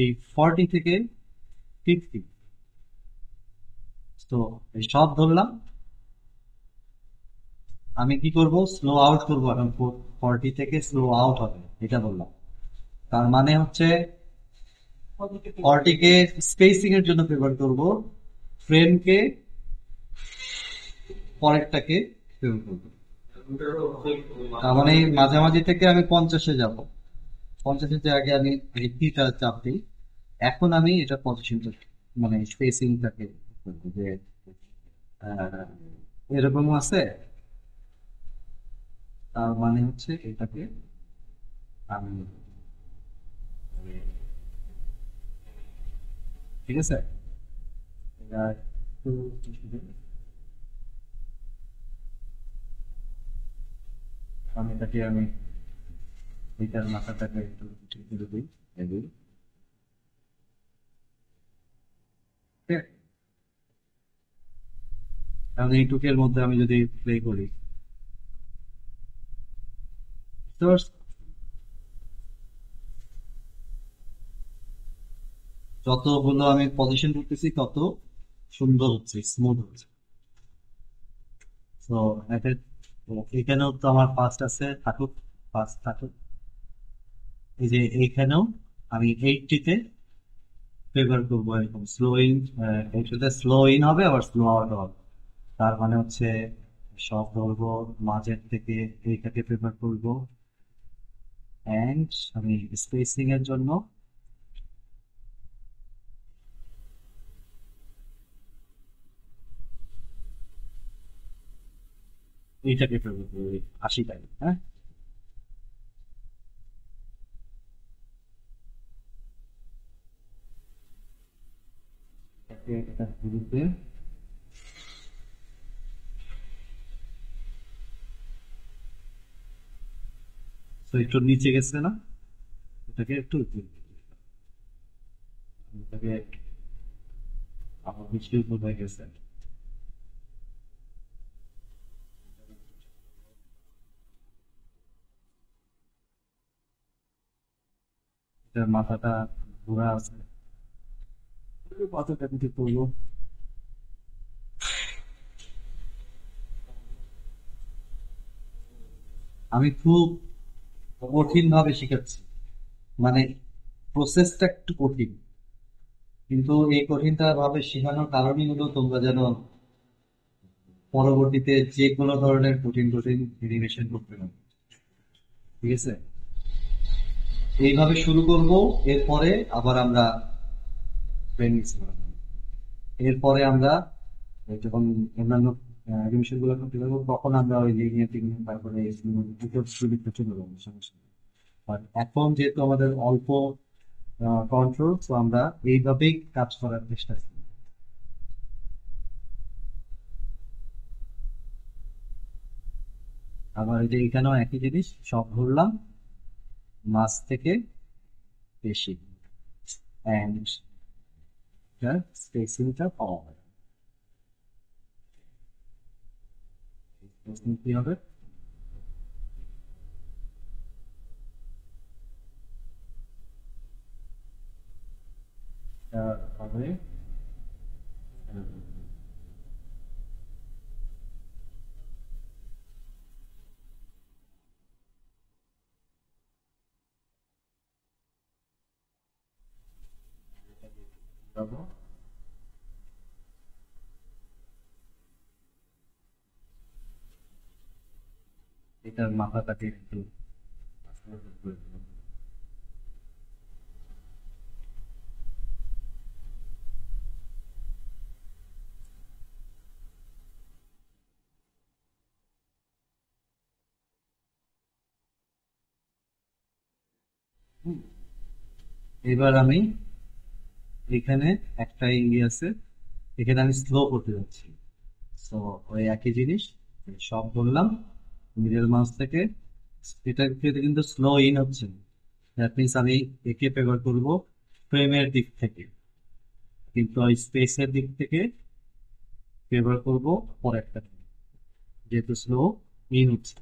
A: এই 40 থেকে 50, তো এই সব ধরলাম। আমি কি করব, স্লো আউট করবো, এখন 40 থেকে স্লো আউট হবে এটা বললাম। তার মানে হচ্ছে 40 কে স্পেসিং এর জন্য ফেভার করব, ফ্রেমকে পরেরটাকে ফেভার করব। তার মানে মাঝামাঝি থেকে আমি 50-এ যাব, 50-এর আগে আমি এইটা চাপ দিই। এখন আমি এটা পজিশনটা, মানে স্পেসিংটাকে করবো যে এরকমও আছে, তার মানে হচ্ছে এটাকে আমি, ঠিক আছে, এটা একটু আমি এটাকে আমি এটার মাথাটাকে একটু ঠিক করে দিই, এদিকে। ঠিক আছে? তাহলে এইটুকের মধ্যে আমি যদি প্লে করি, বুঝতে পারছো? যতগুলো আমি পজিশন করতেছি তত সুন্দর হচ্ছে, স্মুথ হচ্ছে। তো এখানেও তো আমার ফার্স্ট আছে, থাকুক, ফার্স্ট থাকুক। এই যে এইখানেও আমি 80-তে ফেভার করবো, এরকম স্লো ইন, একসাথে স্লো ইন হবে আবার স্লো আউট হবে। তার মানে হচ্ছে সব ধরবো মাঝের থেকে, এইটাকে ফেভার করবো, অ্যান্ড আমি স্পেসিং এর জন্য এইটাকে ফেভার করবো, 80টাকে। হ্যাঁ, এটা শুরুতে তো একটু নিচে গেছে না, এটাকে একটু এটাকে আবার বেশি উপর হয়ে গেছে। এটার মাথাটা ঘোরা আছে, মাথাটা দিতে করবো। আমি খুব কঠিন ভাবে শিখাচ্ছি, মানে প্রসেসটা একটু কঠিন, কিন্তু এই কঠিনটা ভাবে শেখানোর কারণই হলো তোমরা যেন পরবর্তীতে যে কোনো ধরনের কঠিন কঠিন অ্যানিমেশন করতে পারো। ঠিক আছে, এইভাবে শুরু করব, এরপরে আবার আমরা ট্রেনিং, এরপরে আমরা যখন অন্যান্য অ্যানিমেশন গুলো করতে পারবো তখন আমরা ওই লিনিয়ার টিনিং তারপরে সুবিধা চলে যাবো, সমস্যা নেই। আর এখন যেহেতু আমাদের অল্প কন্ট্রোল, তো আমরা এইভাবেই কাজ করার চেষ্টা করি। আবার এই যে এখানেও একই জিনিস, সব ধরলাম মাছ থেকে বেশি, অ্যান্ড স্পেসিংটা পাওয়া হয়। স্পেসিং কি হবে? হবে যাবো এটার মাথাটাকে একটু আস্তে আস্তে করে দেবো। হুম, এবার আমি এখানে একটা ইয়ে আছে, এখানে আমি স্লো করতে যাচ্ছি। তো ওই একই জিনিস, সব বললাম মিডল মাউস থেকে, এটা কিন্তু স্লো ইন হচ্ছে, দ্যাট মিনস আমি একে ফেভার করব ফ্রেমের দিক থেকে, কিন্তু ওই স্পেসের দিক থেকে ফেভার করব পরেরটা, যেহেতু স্লো ইন হচ্ছে।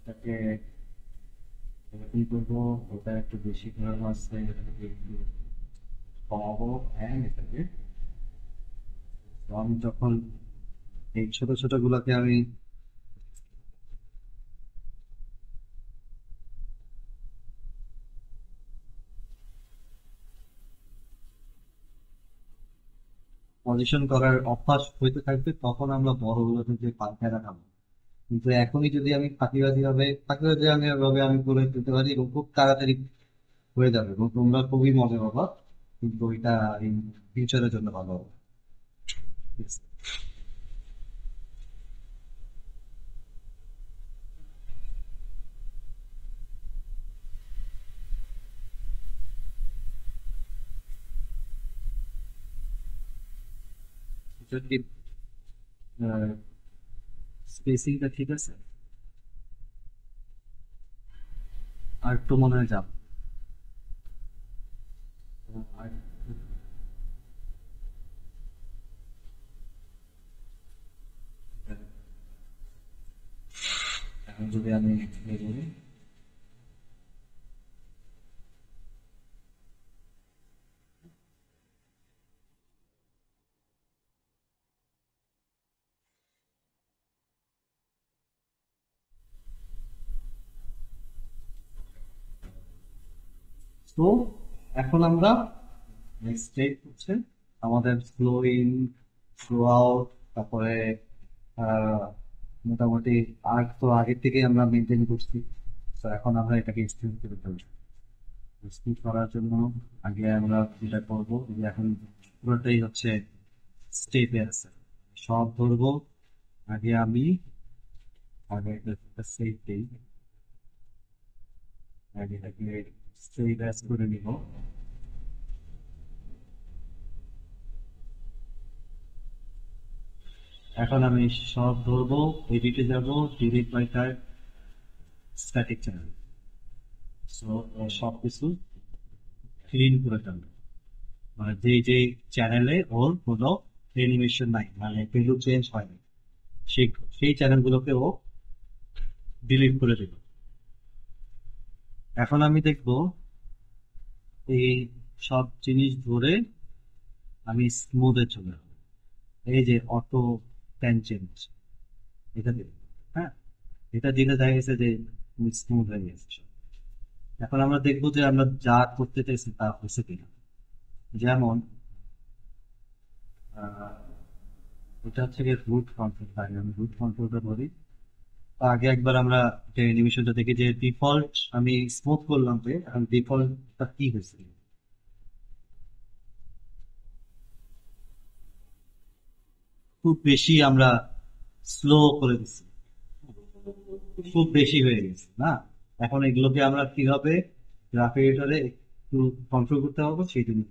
A: এটাকে এরকম করবো, ওটা একটু বেশি ঘোরানো আসছে, এটাকে একটু কমাবো, অ্যান্ড এটাকে, তো আমি যখন এই ছোট ছোট গুলাকে আমি পজিশন করার অভ্যাস হইতে থাকবে, তখন আমরা বড়গুলোতে যে পাখা রাখাবো। কিন্তু এখনই যদি আমি ফাঁকিবাজি আমি ভাবে আমি করে তুলতে পারি এবং খুব তাড়াতাড়ি হয়ে যাবে এবং তোমরা খুবই মজা পাবা, কিন্তু ওইটা এই ফিউচারের জন্য ভালো হবে। ঠিক আছে? যদি স্পেসিংটা ঠিক আছে, আর একটু মনে হয় যাব, আর এখন যদি আমি ইয়ে করি, তো এখন আমরা নেক্সট স্টেপ হচ্ছে আমাদের স্লো ইন, স্লো আউট, তারপরে আহ, মোটামুটি আর্ট তো আগের থেকেই আমরা মেনটেন করছি, তো এখন আমরা এটাকে স্টিল করে ফেলবো। স্মুথ করার জন্য আগে আমরা যেটা করবো যে এখন পুরোটাই হচ্ছে স্টেপে আছে, সব ধরবো। আগে আমি আগে একটা সেভ দিই, আগে এটাকে সেভ অ্যাজ করে নিব। এখন আমি সব ধরবো, এডিটে যাব, delete by type, static channel. So সবকিছু ক্লিন করে ফেলবো, মানে যেই যেই চ্যানেলে ওর কোনো অ্যানিমেশন নাই, মানে ভ্যালু চেঞ্জ হয়নি, সেই সেই চ্যানেলগুলোকে ও ডিলিট করে দিল। এখন আমি দেখবো এই সব জিনিস ধরে আমি স্মুথে চলে যাবো। এই যে অটো ট্যানজেন্ট, এটা দিল, হ্যাঁ, এটা দিলে দেখা গেছে যে স্মুথ হয়ে গেছে সব। এখন আমরা দেখবো যে আমরা যা করতে চাইছি তা হয়েছে কিনা। যেমন এটা হচ্ছে গিয়ে রুট কন্ট্রোল, তাই আমি রুট কন্ট্রোলটা ধরি। আগে একবার আমরা যে অ্যানিমেশনটা দেখি যে ডিফল্ট আমি স্মুথ করলাম, যে এখন ডিফল্টটা কি হয়েছে। খুব বেশি আমরা স্লো করে দিচ্ছি, খুব বেশি হয়ে গেছে না। এখন এগুলোকে আমরা কিভাবে গ্রাফিক এডিটরে একটু কন্ট্রোল করতে পারবো সেই জন্য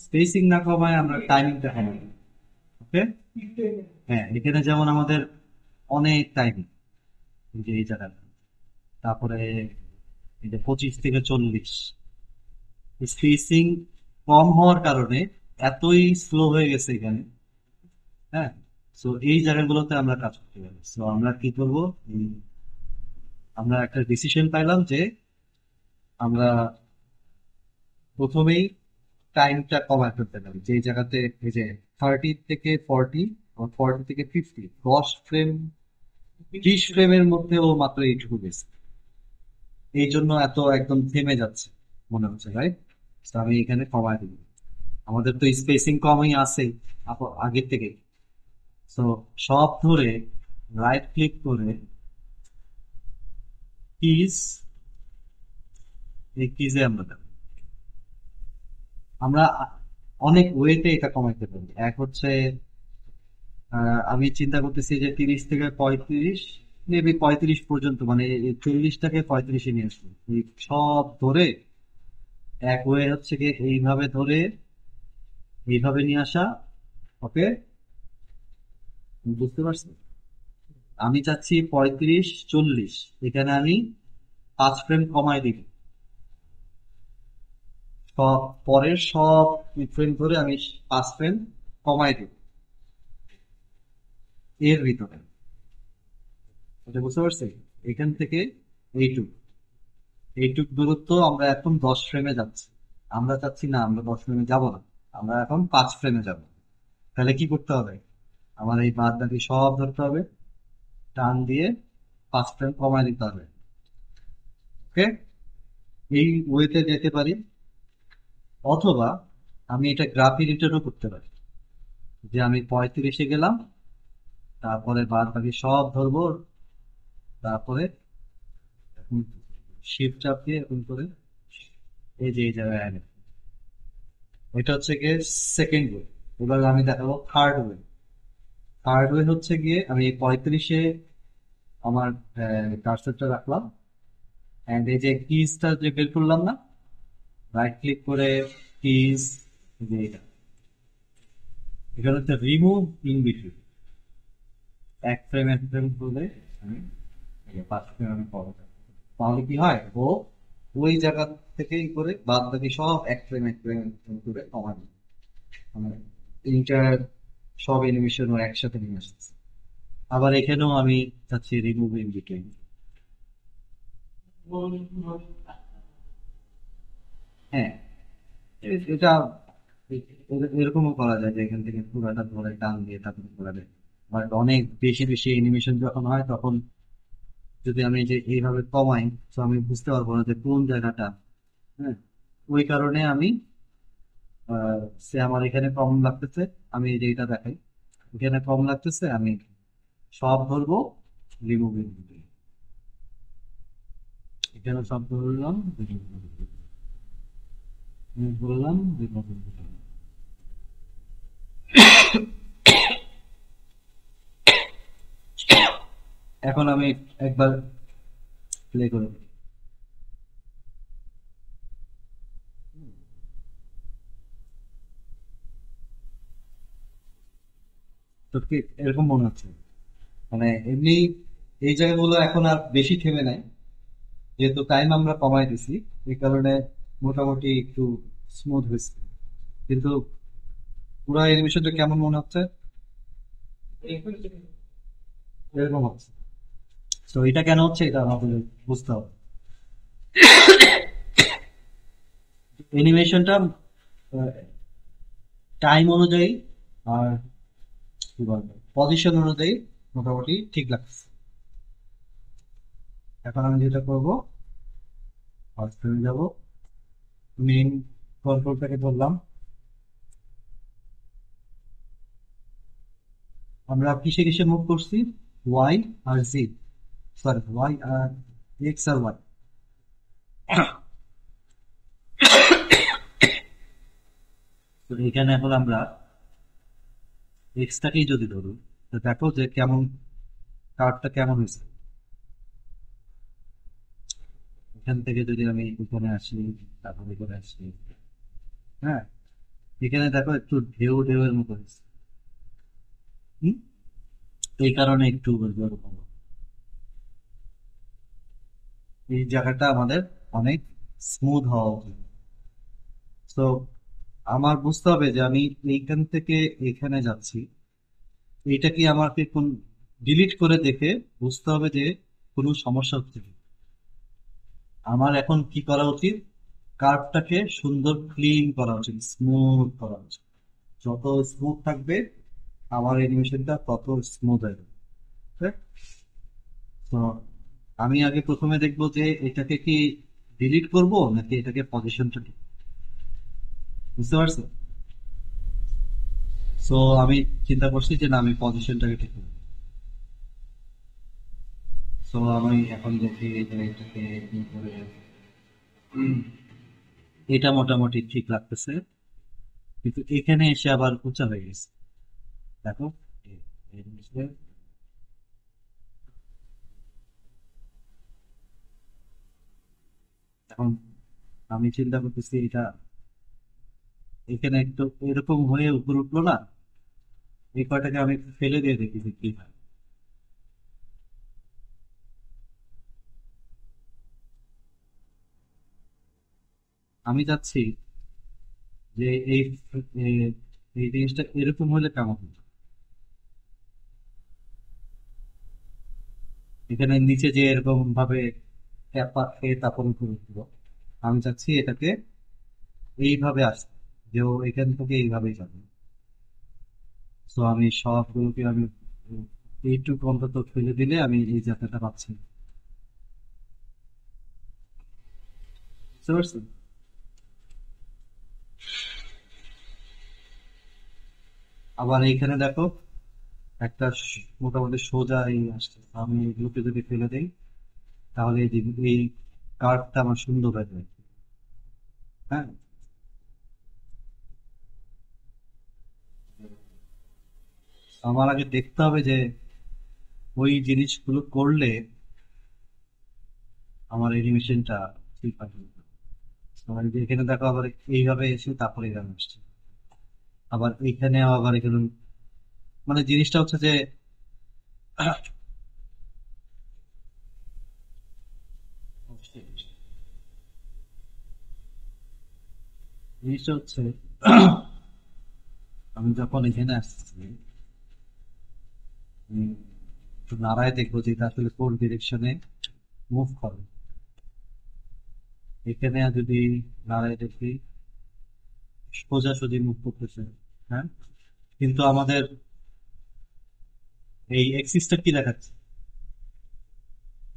A: স্পেসিং না কমায় আমরা টাইমিংটা কমাই। ওকে, হ্যাঁ, এখানে যেমন আমাদের অনেক টাইমিং, যে এই জায়গাটা, তারপরে এই যে 25 থেকে 40 স্পেসিং কম হওয়ার কারণে এতই স্লো হয়ে গেছে এখানে। হ্যাঁ, তো এই জায়গাগুলোতে আমরা কাজ করতে পারি। তো আমরা কি করবো, আমরা একটা ডিসিশন পাইলাম যে আমরা প্রথমেই টাইমটা কমায় ফেলতে পারি, যে জায়গাতে এই যে 30 থেকে 40 বা 40 থেকে 50, 10 ফ্রেম 20 ফ্রেমের মধ্যে ও মাত্র এইটুকু গেছে, এই জন্য এত একদম থেমে যাচ্ছে মনে হচ্ছে, রাইট? তো আমি এখানে কমায় দিব। আমাদের তো স্পেসিং কমই আছে আগের থেকে। তো সব ধরে রাইট ক্লিক করে কিজ, এই কিজে আমরা দেব। আমরা অনেক ওয়েতে এটা কমাইতে পারি। এক হচ্ছে আমি চিন্তা করতেছি যে 30 থেকে 35, মেবি 35 পর্যন্ত, মানে 40টাকে 35-এ নিয়ে আসবো। এই সব ধরে এক ওয়ে হচ্ছে কি এইভাবে ধরে এইভাবে নিয়ে আসা। ওকে, বুঝতে পারছি। আমি চাচ্ছি 35-40, এখানে আমি 5 ফ্রেম কমাই দিব। সব পরের সব ফ্রেম ধরে আমি 5 ফ্রেম কমাই দিব এর ভিতরে। এটা বুঝতে পারছি। এখান থেকে এইটুক এইটুক দূরত্ব আমরা এখন 10 ফ্রেমে যাচ্ছি। আমরা চাচ্ছি না আমরা 10 ফ্রেমে যাব না, আমরা এখন 5 ফ্রেমে যাব। তাহলে কি করতে হবে, আমার এই বাদ বাকি সব ধরতে হবে, টান দিয়ে 5 ফ্রেম কমায় দিতে হবে। ওকে, এই ওয়েতে যেতে পারি। অথবা আমি এটা গ্রাফ এডিটরও করতে পারি, যে আমি 35-এ গেলাম, তারপরে বাদ বাকি সব ধরবো, তারপরে শিফট চাপ দিয়ে এরকম করে এই যে এই জায়গায় আনে। এটা হচ্ছে গিয়ে সেকেন্ড ওয়ে। এবার আমি দেখাবো থার্ড ওয়ে। থার্ড ওয়ে হচ্ছে গিয়ে আমি 35-এ আমার কার্সারটা রাখলাম, এন্ড এই যে কিজটা যে বের করলাম না, রাইট ক্লিক করে কিজ, যে এটা, এখানে হচ্ছে রিমুভ ইন বিটুইন। 1 ফ্রেম করে আমি 5 ফ্রেম আমি পাবো। তাহলে কি হয়, ও ওই জায়গা থেকেই করে বাদ বাকি সব 1 ফ্রেম করে কমানো, মানে ইন্টার সব অ্যানিমেশন ও একসাথে নিয়ে আসতেছে। আবার এখানেও আমি চাচ্ছি রিমুভ ইন বিটুইন। হ্যাঁ, এটা এরকমও করা যায় যে এখান থেকে পুরোটা ধরে টান দিয়ে তারপরে করা যায়। বাট অনেক বেশি বেশি অ্যানিমেশন যখন হয় তখন যদি আমি যে এইভাবে কমাই, তো আমি বুঝতে পারবো না যে কোন জায়গাটা। হ্যাঁ, ওই কারণে আমি সে আমার এখানে কম লাগতেছে, আমি এই যে এটা দেখাই, এখানে কম লাগতেছে, আমি সব ধরবো, রিমুভ। এখানে সব বললাম, বললাম। এখন আমি একবার প্লে করে দিই। তো কি এরকম মনে হচ্ছে? মানে এমনি এই জায়গাগুলো এখন আর বেশি থেমে নাই, যেহেতু টাইম আমরা কমাই দিছি, এই কারণে মোটামুটি একটু স্মুথ হয়েছে। কিন্তু পুরো অ্যানিমেশনটা কেমন মনে হচ্ছে? এরকম হচ্ছে। তো এটা কেন হচ্ছে এটা আমাদের বুঝতে হবে। অ্যানিমেশনটা টাইম অনুযায়ী আর কি বলবো পজিশন অনুযায়ী মোটামুটি ঠিক লাগছে। এখন আমি যেটা করবো, হটস্পটে যাব, মেইন কন্ট্রোলটাকে ধরলাম। আমরা কিসে কিসে মুভ করছি? ওয়াই আর জি, সরি ওয়াই আর এক্স আর ওয়াই। তো এখানে এখন আমরা এক্সটাকেই যদি ধরু, তো দেখো যে কেমন কার্ডটা কেমন হয়েছে। এখান থেকে যদি আমি এখানে আসি, তারপরে করে আসি, হ্যাঁ, এখানে দেখো একটু ঢেউ ঢেউ এর মতো হয়েছে। হুম? এই কারণে একটু ওরকম এই জায়গাটা আমাদের অনেক স্মুথ হওয়া উচিত। তো আমার বুঝতে হবে যে আমি এইখান থেকে এখানে যাচ্ছি, এইটা কি আমাকে কোন ডিলিট করে দেখে বুঝতে হবে যে কোনো সমস্যা হচ্ছে কি। আমার এখন কি করা উচিত? কার্ভটাকে সুন্দর ক্লিন করা উচিত, স্মুথ করা উচিত। যত স্মুথ থাকবে আমার অ্যানিমেশনটা তত স্মুথ হবে। ঠিক? তো আমি আগে প্রথমে দেখবো যে এটাকে কি ডিলিট করব নাকি এটাকে পজিশনটা ঠিক, বুঝতে পারছো? সো আমি চিন্তা করছি যে না, আমি পজিশনটাকে ঠিক করবো। সো আমি এখন দেখি যে এটাকে কি করে, এটা মোটামুটি ঠিক লাগতেছে, কিন্তু এখানে এসে আবার উঁচা হয়ে গেছে। দেখো এই জিনিসটা। এখন আমি চিন্তা করতেছি এটা এখানে একটু এরকম হয়ে উপরে উঠলো না, এই কয়টাকে আমি ফেলে দিয়ে দেখি যে কি হয়। আমি চাচ্ছি যে এই জিনিসটা এরকম হলে কেমন হতো। এখানে নিচে যে এরকম ভাবে খেয়ে তারপর উপরে উঠলো, আমি চাচ্ছি এটাকে এইভাবে আসতে, যে ও এখান থেকে এইভাবেই যাবে। তো আমি সবগুলোকে আমি এইটুকু অন্তত ফেলে দিলে আমি এই যাত্রাটা পাচ্ছি। বুঝতে পারছি? আবার এইখানে দেখো একটা মোটামুটি সোজা এই আসছে, আমি এগুলোকে যদি ফেলে দিই তাহলে এই কার্ভটা আমার সুন্দর হয়ে যাবে। হ্যাঁ, আমার আগে দেখতে হবে যে ওই জিনিসগুলো করলে আমার অ্যানিমেশনটা ঠিক হয় কিনা। আমার এই যে এখানে দেখো আবার এইভাবে এসে তারপরে এইভাবে আসছে, আবার এইখানে আবার এখানে, মানে জিনিসটা হচ্ছে যে জিনিসটা হচ্ছে আমি যখন এখানে আসছি, আমি একটু নাড়ায় দেখবো যে এটা আসলে কোন ডিরেকশনে মুভ করে। এখানে যদি নাড়ায় দেখি সোজাসুজি মুভ করতেছে, হ্যাঁ, কিন্তু আমাদের এই এক্সিসটা কি দেখাচ্ছে?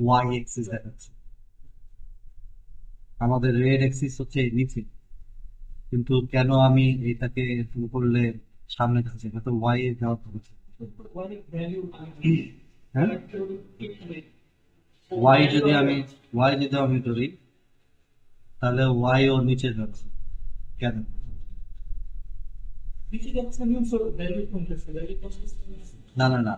A: ওয়াই এক্সিস দেখাচ্ছে। আমাদের রেড এক্সিস হচ্ছে এই নিচে, কিন্তু কেন আমি এটাকে শুরু করলে সামনে যাচ্ছে? এটা তো ওয়াই এ যাওয়ার কথা ছিল। হ্যাঁ, ওয়াই যদি আমি ধরি, তাহলে ওয়াই ও নিচে যাচ্ছে কেন? না না না,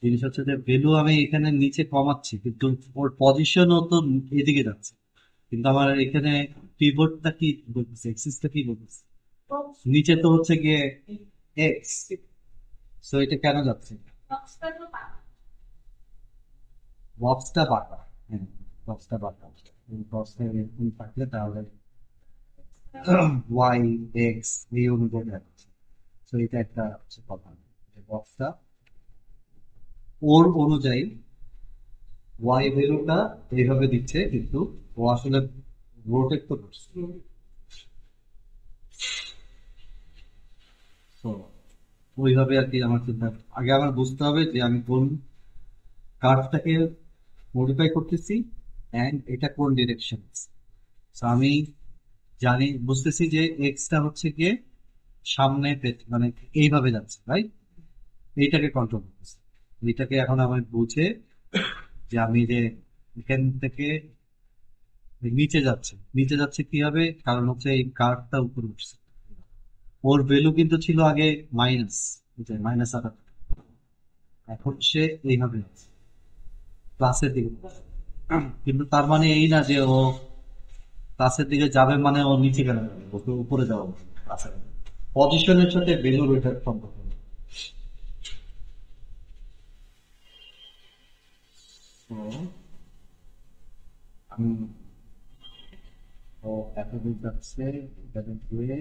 A: জিনিস হচ্ছে যে ভ্যালু আমি এখানে নিচে কমাচ্ছি, কিন্তু ওর পজিশনও তো এদিকে যাচ্ছে। কিন্তু আমার এখানে পিভটটা কি বলতেছে, এক্সিসটা কি বলতেছে, নিচে তো হচ্ছে গিয়ে এক্স। সো এটা কেন যাচ্ছে? বক্সটা বাঁকা। হ্যাঁ, বক্সটা বাঁকা। বক্সটা এরকম থাকলে তাহলে ওয়াই এক্স এই অনুযায়ী যাচ্ছে। তো এটা একটা হচ্ছে কথা, বক্সটা ওর অনুযায়ী ওয়াই ভ্যালুটা এইভাবে দিচ্ছে, কিন্তু ও আসলে রোটেট তো করছে। তো ওইভাবে আর কি আমার চিন্তা, আগে আমার বুঝতে হবে যে আমি কোন কার্ভটাকে মডিফাই করতেছি অ্যান্ড এটা কোন ডিরেকশন। আমি জানি, বুঝতেছি যে এক্সটা হচ্ছে গিয়ে সামনে মানে এইভাবে যাচ্ছে, রাইট? এইটাকে কন্ট্রোল করতেছি। এইটাকে এখন আমি বুঝে যে আমি যে এখান থেকে নিচে যাচ্ছে, নিচে যাচ্ছে কি হবে, কারণ হচ্ছে এই কার্ভটা উপরে উঠছে। ওর ভ্যালু কিন্তু ছিল আগে মাইনাস, মাইনাস 78, এখন সে এইভাবে যাচ্ছে প্লাসের দিকে। কিন্তু তার মানে এই না যে ও প্লাসের দিকে যাবে মানে ও নিচে কেন যাবে, ওকে উপরে যাওয়া প্লাসের পজিশনের সাথে ভ্যালুর ওইটার সম্পর্ক নেই। তো আমি ও এত দূর যাচ্ছে, এটাকে ধুয়ে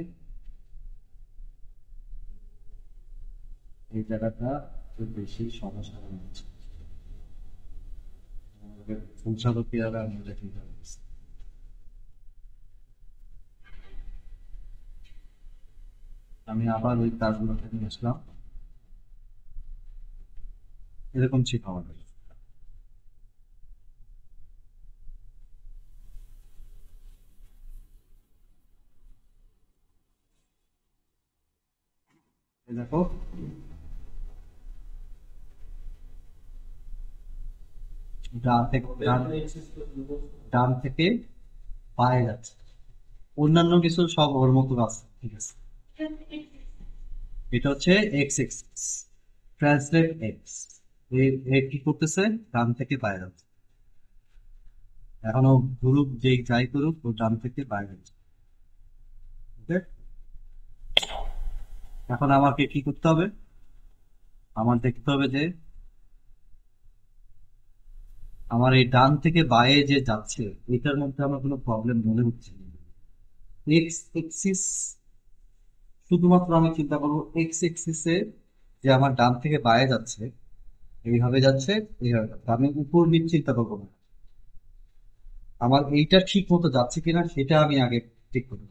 A: এই জায়গাটা একটু বেশি সমস্যা হচ্ছে। পৌঁছালো কিভাবে আমি এটা ঠিক হবে। আমি আবার ওই তারগুলোকে নিয়ে আসলাম, এরকম ঠিক হবে। এই দেখো, ডান থেকে পায়ে যাচ্ছে, অন্যান্য কিছু সব ওর মতো আছে, ঠিক আছে। এটা হচ্ছে এক্স এক্সিস, ট্রান্সলেট এক্স। কি করতেছে, ডান থেকে পায়ে যাচ্ছে। এখনো গ্রুপ যেই যাই করুক, ও ডান থেকে পায়ে যাচ্ছে। Okay? এখন আমাকে কি করতে হবে, আমার দেখতে হবে যে আমার এই ডান থেকে বায়ে যে যাচ্ছে, এটার মধ্যে আমার কোনো প্রবলেম মনে হচ্ছে না। এক্স এক্সিস, শুধুমাত্র আমি চিন্তা করবো এক্স এক্সিসে যে আমার ডান থেকে বায়ে যাচ্ছে, এইভাবে যাচ্ছে, এইভাবে যাচ্ছে। আমি উপর নিচ চিন্তা করবো না, আমার এইটা ঠিক মতো যাচ্ছে কিনা সেটা আমি আগে ঠিক করবো।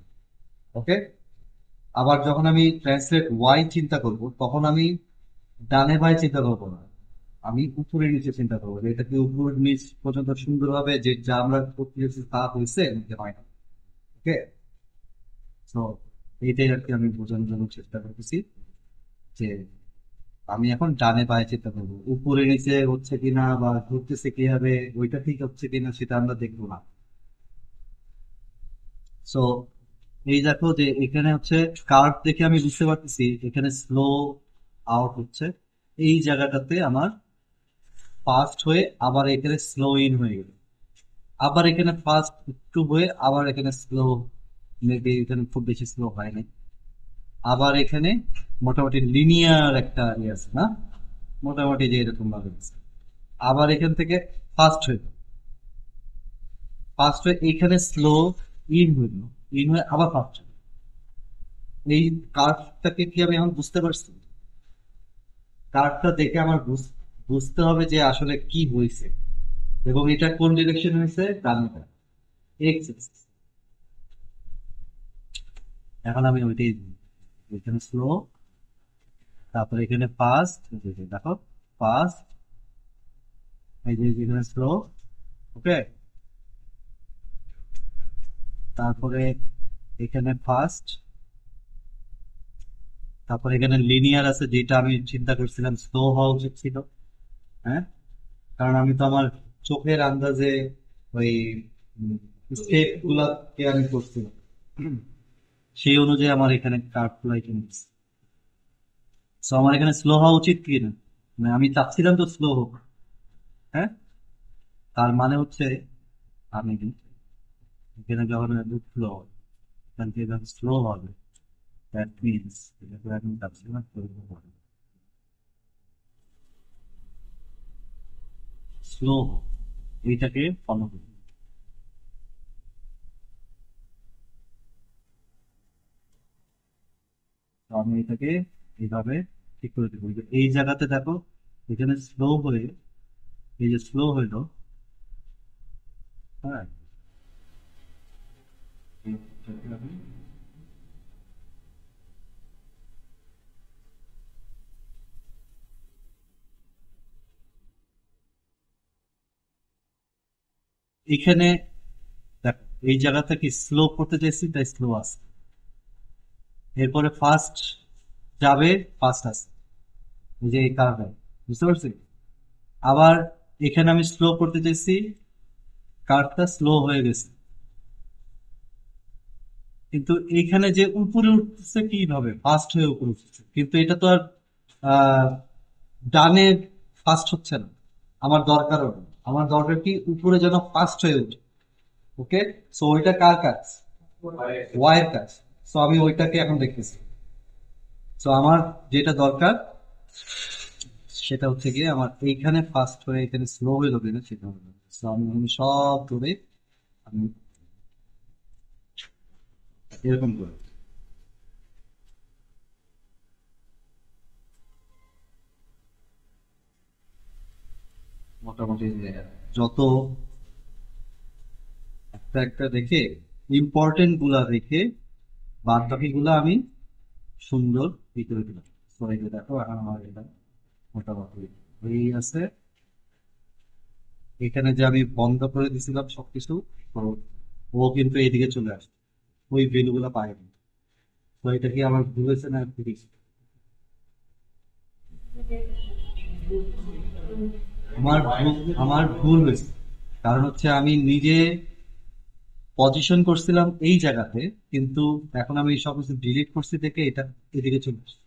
A: ওকে, আবার যখন আমি ট্রান্সলেট ওয়াই চিন্তা করব, তখন আমি ডানে বায়ে চিন্তা করবো না, আমি উপরে নিচে চিন্তা করবো যে এটা কি উপর নিচ পর্যন্ত সুন্দরভাবে যে যা আমরা করতে গেছি তা হয়েছে নাকি হয় না। ওকে, তো এইটাই আর কি আমি বোঝানোর জন্য চেষ্টা করতেছি যে আমি এখন ডানে বায়ে চিন্তা করবো, উপরে নিচে হচ্ছে কিনা বা ঘুরতেছে কিভাবে, ওইটা ঠিক হচ্ছে কিনা সেটা আমরা দেখবো না। সো এই দেখো যে এখানে হচ্ছে কার্ভ দেখে আমি বুঝতে পারতেছি এখানে স্লো আউট হচ্ছে, এই জায়গাটাতে আমার ফাস্ট হয়ে আবার এখানে স্লো ইন হয়ে গেল, আবার এখানে ফাস্ট একটু হয়ে আবার এখানে স্লো, মেবি এখানে খুব বেশি স্লো হয়নি, আবার এখানে মোটামুটি লিনিয়ার একটা ইয়ে আছে না, মোটামুটি যে এরকম ভাবে আছে। আবার এখান থেকে ফাস্ট হয়ে, ফাস্ট হয়ে এখানে স্লো ইন হইল, ইন হয়ে আবার ফাস্ট হইল। এই কার্ভটাকে কি আমি এখন বুঝতে পারছি? কার্ভটা দেখে আমার বুঝতে হবে যে আসলে কি হয়েছে, এবং এটা কোন ডিরেকশন হয়েছে, ডানটা এক্স। এখন আমি ওইটাই, এখানে স্লো, তারপরে এখানে ফাস্ট, দেখো ফাস্ট, এই যে এখানে স্লো। ওকে, তারপরে এখানে ফাস্ট, তারপরে এখানে লিনিয়ার আছে, যেটা আমি চিন্তা করছিলাম স্লো হওয়া উচিত ছিল। হ্যাঁ, কারণ আমি তো আমার চোখের আন্দাজে ওই স্টেপ গুলাকে আমি করছিলাম, সেই অনুযায়ী আমার এখানে কার্ভ লাইটিং। সো আমার এখানে স্লো হওয়া উচিত কি না? মানে আমি চাচ্ছিলাম তো স্লো হোক। হ্যাঁ, তার মানে হচ্ছে আমি এখানে যখন স্লো এখান থেকে যখন স্লো হবে, দ্যাট মিনস এটা আমি চাচ্ছিলাম স্লো এইটাকে ফলো করি। তো আমি এটাকে এইভাবে ঠিক করে দেবো। এই জায়গাতে দেখো, এখানে স্লো হয়ে, এই যে স্লো হইলো, হ্যাঁ, এইটাকে আমি এখানে দেখো, এই জায়গাটা কি স্লো করতে চাইছি তাই স্লো আছে, এরপরে ফাস্ট যাবে, ফাস্ট আছে, এই যে এই কারণে, বুঝতে পারছি। আবার এখানে আমি স্লো করতে চাইছি, কার্ভটা স্লো হয়ে গেছে, কিন্তু এইখানে যে উপরে উঠতেছে কিভাবে ফাস্ট হয়ে উপরে উঠতেছে, কিন্তু এটা তো আর আহ, ডানে ফাস্ট হচ্ছে না। আমার দরকারও না। আমার দরকার কি উপরে যেন ফাস্ট হয়ে উঠে। ওকে, সো ওইটা কার কাজ? ওয়াইয়ের কাজ। সো আমি ওইটাকে এখন দেখতেছি। সো আমার যেটা দরকার সেটা হচ্ছে গিয়ে আমার এইখানে ফাস্ট হয়ে এখানে স্লো হয়ে যাবে না, সেটা হবে। সো আমি সব ধরে আমি এরকম করে মোটামুটি যে যত একটা একটা দেখে, ইম্পর্টেন্ট গুলা দেখে বাদ বাকি গুলা আমি সুন্দর ই করে দিলাম। তো এই যে দেখো এখন আমার এটা মোটামুটি এই আছে। এখানে যে আমি বন্ধ করে দিছিলাম সবকিছু, তো ও কিন্তু এইদিকে চলে আসে, ওই ভ্যালু গুলা পাইনি। তো এটা কি আমার ভুল হয়েছে না ঠিক আছে? আমার ভুল হয়েছে, কারণ হচ্ছে আমি নিজে পজিশন করছিলাম এই জায়গাতে, কিন্তু এখন আমি সব কিছু ডিলিট করছি থেকে এটা এদিকে চলে আসছে।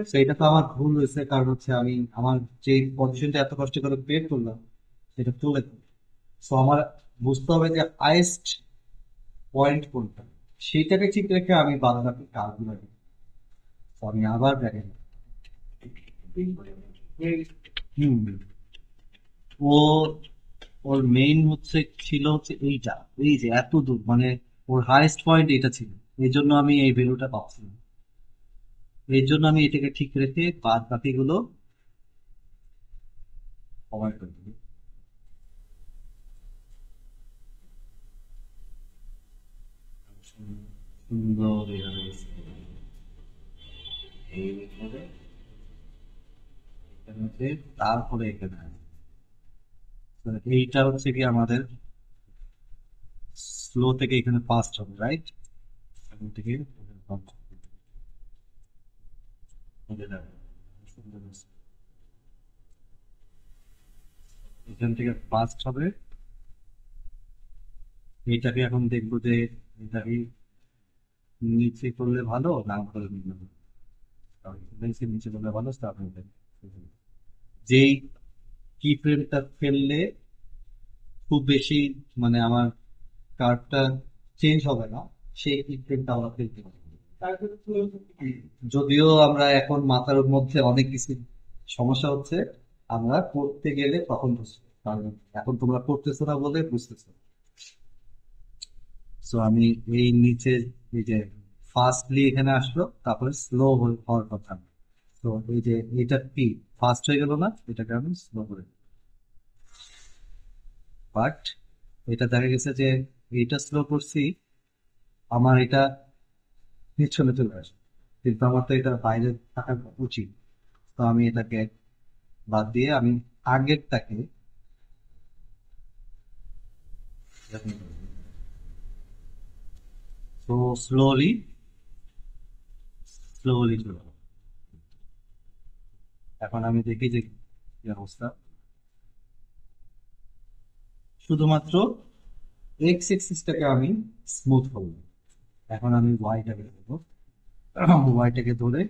A: তো এটা তো আমার ভুল হয়েছে, কারণ হচ্ছে আমি আমার যে পজিশনটা এত কষ্ট করে ক্রিয়েট করলাম সেটা চলে গেল। সো আমার বুঝতে হবে যে হাইয়েস্ট পয়েন্ট কোনটা, সেইটাকে ঠিক রেখে আমি বাদ বাকি কাজগুলো করি। তো আমি আবার দেখেন, হুম, ও ওর মেইন হচ্ছে ছিল হচ্ছে এইটা, এই যে এত দূর, মানে ওর হাইয়েস্ট পয়েন্ট এটা ছিল, এই জন্য আমি এই ভ্যালুটা পাচ্ছিলাম। এই জন্য আমি এটাকে ঠিক রেখে বাদ বাকিগুলো কমাই করে দিই। সুন্দর এইভাবে এইভাবে এখানে হচ্ছে, তারপরে এখানে আসবে। তো এইটা হচ্ছে কি আমাদের স্লো থেকে এখানে ফাস্ট হবে, রাইট? এখান থেকে fast হবে। এই যে দেখো, সুন্দর আছে। এখান থেকে ফাস্ট হবে। এইটাকে এখন দেখবো যে এটাকে নিচে করলে ভালো না করে নিলে ভালো। কারণ নিচে নিচে করলে ভালো, স্টার্ট হয়ে যাবে। যেই কি ফ্রেমটা ফেললে খুব বেশি, মানে আমার কার্ডটা চেঞ্জ হবে না, সেই কি ফ্রেমটা আমরা ফেলতে পারি। যদিও আমরা এখন মাথার মধ্যে অনেক কিছু সমস্যা হচ্ছে, আমরা করতে গেলে তখন বুঝবো, কারণ এখন তোমরা করতেছো না বলে বুঝতেছো। সো আমি এই নিচে, এই যে ফাস্টলি এখানে আসলো, তারপরে স্লো হওয়ার কথা। তো এই যে এটা কি ফাস্ট হয়ে গেল না, এটাকে আমি স্লো করে, বাট এটা দেখা গেছে যে এইটা স্লো করছি, আমার এটা পিছনে চলে আসে, কিন্তু আমার তো এটা বাইরে থাকা উচিত। তো আমি এটাকে বাদ দিয়ে আমি আগেরটাকে তো স্লোলি স্লোলি চলে যাবো। এখন আমি দেখি যে কি অবস্থা। শুধুমাত্র এক্স এক্সিসটাকে আমি স্মুথ করবো। এখন আমি ওয়াইটাকে ধরবো, ওয়াইটাকে ধরে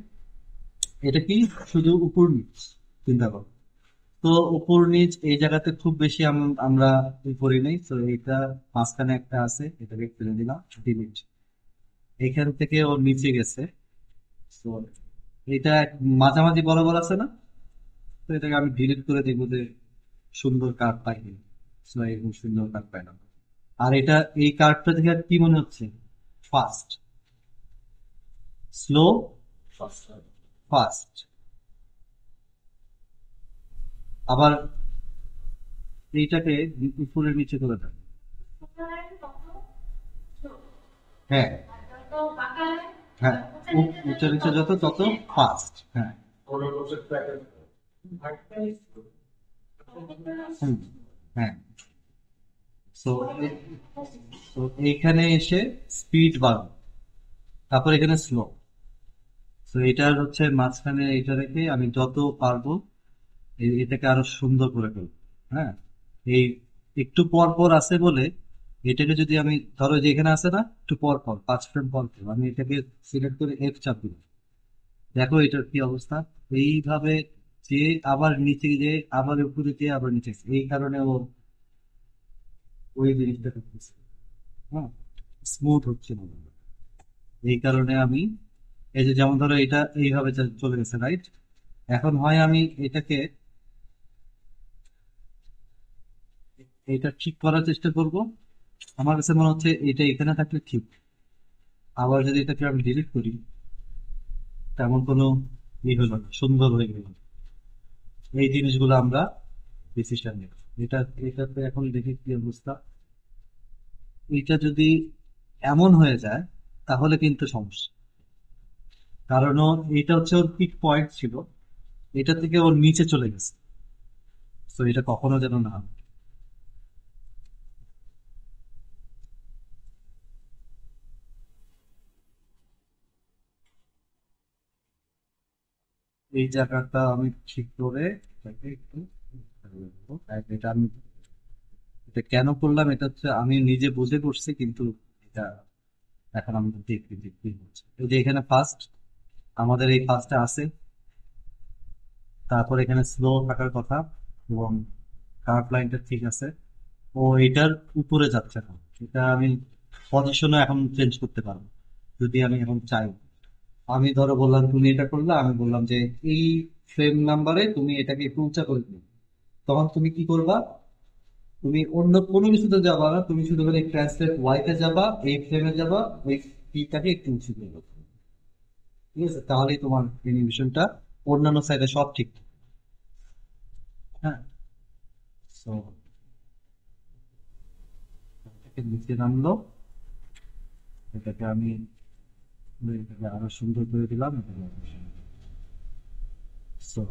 A: এটা কি শুধু উপর নিচ চিন্তা করো। তো উপর নিচ এই জায়গাতে খুব বেশি আমরা ই করি নাই, তো এটা মাঝখানে একটা আছে, এটাকে ফেলে দিলাম, ডিলিট। এইখান থেকে ওর নিচে গেছে, তো এটা মাঝামাঝি বরাবর আছে না, তো এটাকে আমি ডিলিট করে দেখবো যে সুন্দর কার্ভ পাই কিনা। So, এরকম সুন্দর কার্ভ পাই না। আর এটা এই কার্ভটা থেকে আর কি মনে হচ্ছে, ফাস্ট, স্লো, ফাস্ট। আবার এইটাকে উপরের নিচে করে দেয়। হ্যাঁ, হ্যাঁ, উচ্চ নিচে যত তত ফাস্ট। হ্যাঁ, হুম, হ্যাঁ। সো তো এইখানে এসে স্পিড বাড়বে, তারপর এখানে স্লো। তো এটার হচ্ছে মাঝখানে এটা রেখে আমি যত পারবো এটাকে আরো সুন্দর করে ফেলবো। হ্যাঁ, এই একটু পর পর আছে বলে এটাকে যদি আমি ধরো যে এখানে আছে না, একটু পর পর 5 ফ্রেম পর পর আমি এটাকে সিলেক্ট করে এফ চাপ দিলাম, দেখো এটার কি অবস্থা। এইভাবে যে আবার নিচে যে আবার উপরে যে আবার নিচে, এই কারণে ও ওই জিনিসটা করতেছে। হ্যাঁ, স্মুথ হচ্ছে না, এই কারণে আমি এই যে যেমন ধরো এটা এইভাবে চলে গেছে, রাইট? এখন হয় আমি এটাকে এটা ঠিক করার চেষ্টা করব। আমার কাছে মনে হচ্ছে এটা এখানে থাকলে ঠিক, আবার যদি এটাকে আমি ডিলিট করি তেমন কোনো ই হলো না, সুন্দর হয়ে গেল। এই জিনিসগুলো আমরা ডিসিশন নেব। এটা এটাতে এখন দেখি কি অবস্থা। এটা যদি এমন হয়ে যায় তাহলে কিন্তু সমস্যা, কারণ এটা হচ্ছে ওর পিক পয়েন্ট ছিল, এটা থেকে ওর নিচে চলে গেছে। তো এটা কখনো যেন না হয়। এই জায়গাটা আমি ঠিক করে এটাকে একটু এটা আমি এটা কেন করলাম, এটা হচ্ছে আমি নিজে বুঝে করছি, কিন্তু এটা এখন আমি দেখতে দেখতে হচ্ছে। এই যে এখানে ফার্স্ট, আমাদের এই ফার্স্টে আছে, তারপর এখানে স্লো থাকার কথা, এবং কার্ভ লাইনটা ঠিক আছে। ও এটার উপরে যাচ্ছে না, এটা আমি পজিশনও এখন চেঞ্জ করতে পারবো যদি আমি এখন চাই। আমি ধরো বললাম তুমি এটা করলে, আমি বললাম যে এই ফ্রেম নাম্বারে তুমি এটাকে একটু উঁচা করে দিবে, তখন তুমি কি করবা, তুমি অন্য কোনো কিছুতে যাবা না, তুমি শুধু করে ট্রান্সলেট ওয়াইতে যাবা, এই ফ্রেমে যাবা, ওই পিটাকে একটু উঁচু করবে, ঠিক আছে? তাহলেই তোমার অ্যানিমেশনটা অন্যান্য সাইডে সব ঠিক থাকবে। হ্যাঁ, সো এটাকে নিচে নামলো, এটাকে আমি এটাকে আরো সুন্দর করে দিলাম, এটাকে আরো সুন্দর। So,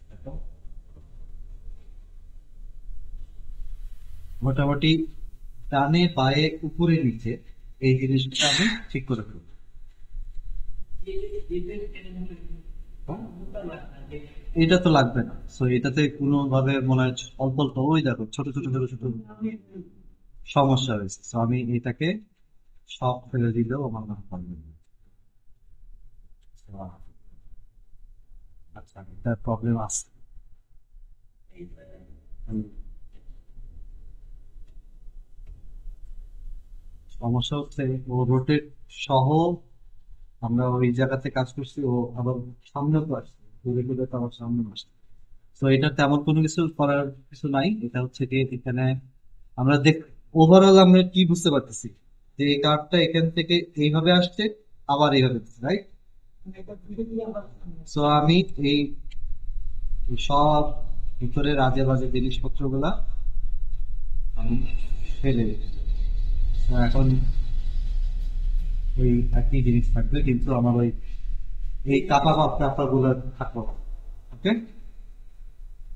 A: দেখো, মোটামুটি ডানে বায়ে উপরে নিচে এই জিনিসটা আমি ঠিক করে ফেলবো। এটা তো লাগবে না, সো এটাতে কোনো ভাবে মনে হয় অল্প অল্প, ওই দেখো ছোট ছোট ছোট ছোট সমস্যা হয়েছে, তো আমি এটাকে সব ফেলে দিলেও আমার মনে হবে না। So, আচ্ছা, এটা প্রবলেম আছে। হুম, সমস্যা হচ্ছে ও রোটেট সহ আমরা ওই জায়গাতে কাজ করছি, ও আবার সামনে তো আসছে, ঘুরে ঘুরে তো আবার সামনে আসছে। তো এটা তেমন কোনো কিছু করার কিছু নাই, এটা হচ্ছে কি এখানে আমরা দেখ ওভারঅল আমরা কি বুঝতে পারতেছি যে এই কার্ভটা এখান থেকে এইভাবে আসছে, আবার এইভাবে, রাইট? সো আমি এই সব ভিতরের আজে বাজে জিনিসপত্র গুলা আমি ফেলে দিচ্ছি। তো এখন ওই একই জিনিস থাকবে, কিন্তু আমার ওই এই কাপা কাপা গুলো থাকলো। ওকে,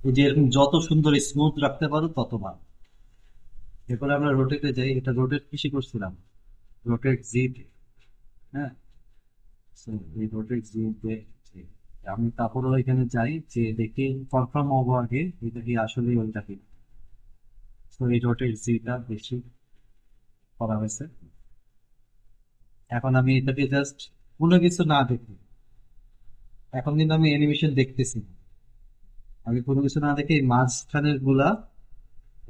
A: এই যে এরকম যত সুন্দর স্মুথ রাখতে পারো তত ভালো। এরপরে আমরা রোটেটে যাই, এটা রোটেট কিসে করছিলাম, রোটেট জি। হ্যাঁ, so এই রোটেট জি তে আমি তারপরে এখানে যাই যে দেখি কনফার্ম হবো আগে এটা কি আসলে ওইটা কি। তো এই রোটেট জিটা বেশি করা হয়েছে। এখন আমি এটাকে জাস্ট কোনো কিছু না দেখি, এখন কিন্তু আমি অ্যানিমেশন দেখতেছি না। আমি কোনো কিছু না দেখে এই মাঝখানের গুলা,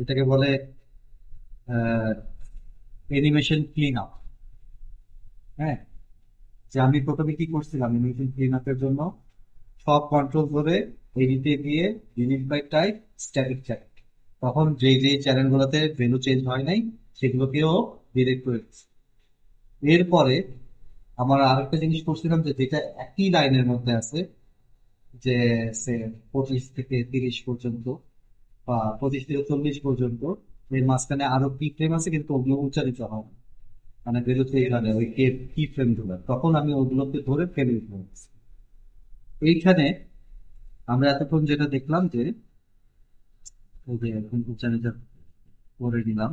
A: এটাকে বলে অ্যানিমেশন ক্লিন আপ। হ্যাঁ, যে আমি প্রথমে কি করছিলাম, অ্যানিমেশন ক্লিন আপের জন্য সব কন্ট্রোল করে এডিটে গিয়ে delete by type static channel, তখন যেই যেই চ্যানেল গুলোতে ভ্যালু চেঞ্জ হয় নাই সেগুলোকেও ডিলিট করে দিচ্ছি। এরপরে আমার আরেকটা জিনিস করছিলাম, যে যেটা একই লাইনের মধ্যে আছে, যে সে 25 থেকে 30 পর্যন্ত বা 25 থেকে 40 পর্যন্ত, এর মাঝখানে আরো কি ফ্রেম আছে কিন্তু ওগুলো উচ্চারিত হয় না। মানে বেরোতে এইখানে ওই কি ফ্রেম গুলো, তখন আমি ওগুলোকে ধরে ফেলে দিতে হচ্ছে। এইখানে আমরা এতক্ষণ যেটা দেখলাম যে ওই যে এখন উচ্চারিত করে নিলাম,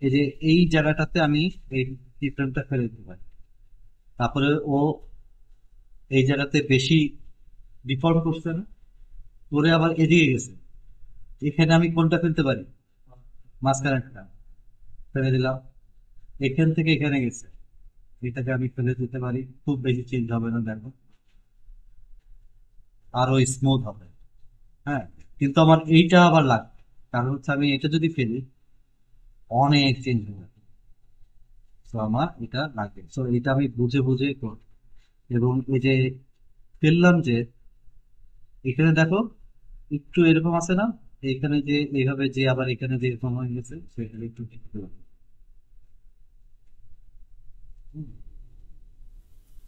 A: এই যে এই জায়গাটাতে আমি এই কি ফ্রেমটা ফেলে দিতে পারি। তারপরে ও এই জায়গাতে বেশি ডিফল্ট করছে না, করে আবার এদিকে গেছে। এখানে আমি কোনটা ফেলতে পারি, মাঝখানেরটা ফেলে দিলাম। এখান থেকে এখানে গেছে, এটাকে আমি ফেলে দিতে পারি, খুব বেশি চেঞ্জ হবে না, দেখো আরো স্মুথ হবে। হ্যাঁ, কিন্তু আমার এইটা আবার লাগবে, কারণ হচ্ছে আমি এটা যদি ফেলি অনেক চেঞ্জ হবে। তো আমার এটা লাগবে, তো এটা আমি বুঝে বুঝে করব। এবং এই যে ফেললাম, যে এখানে দেখো একটু এরকম আছে না, এখানে যে এইভাবে যে আবার এখানে যে এরকম হয়ে গেছে সেটা একটু ঠিক করে দেবো। হুম।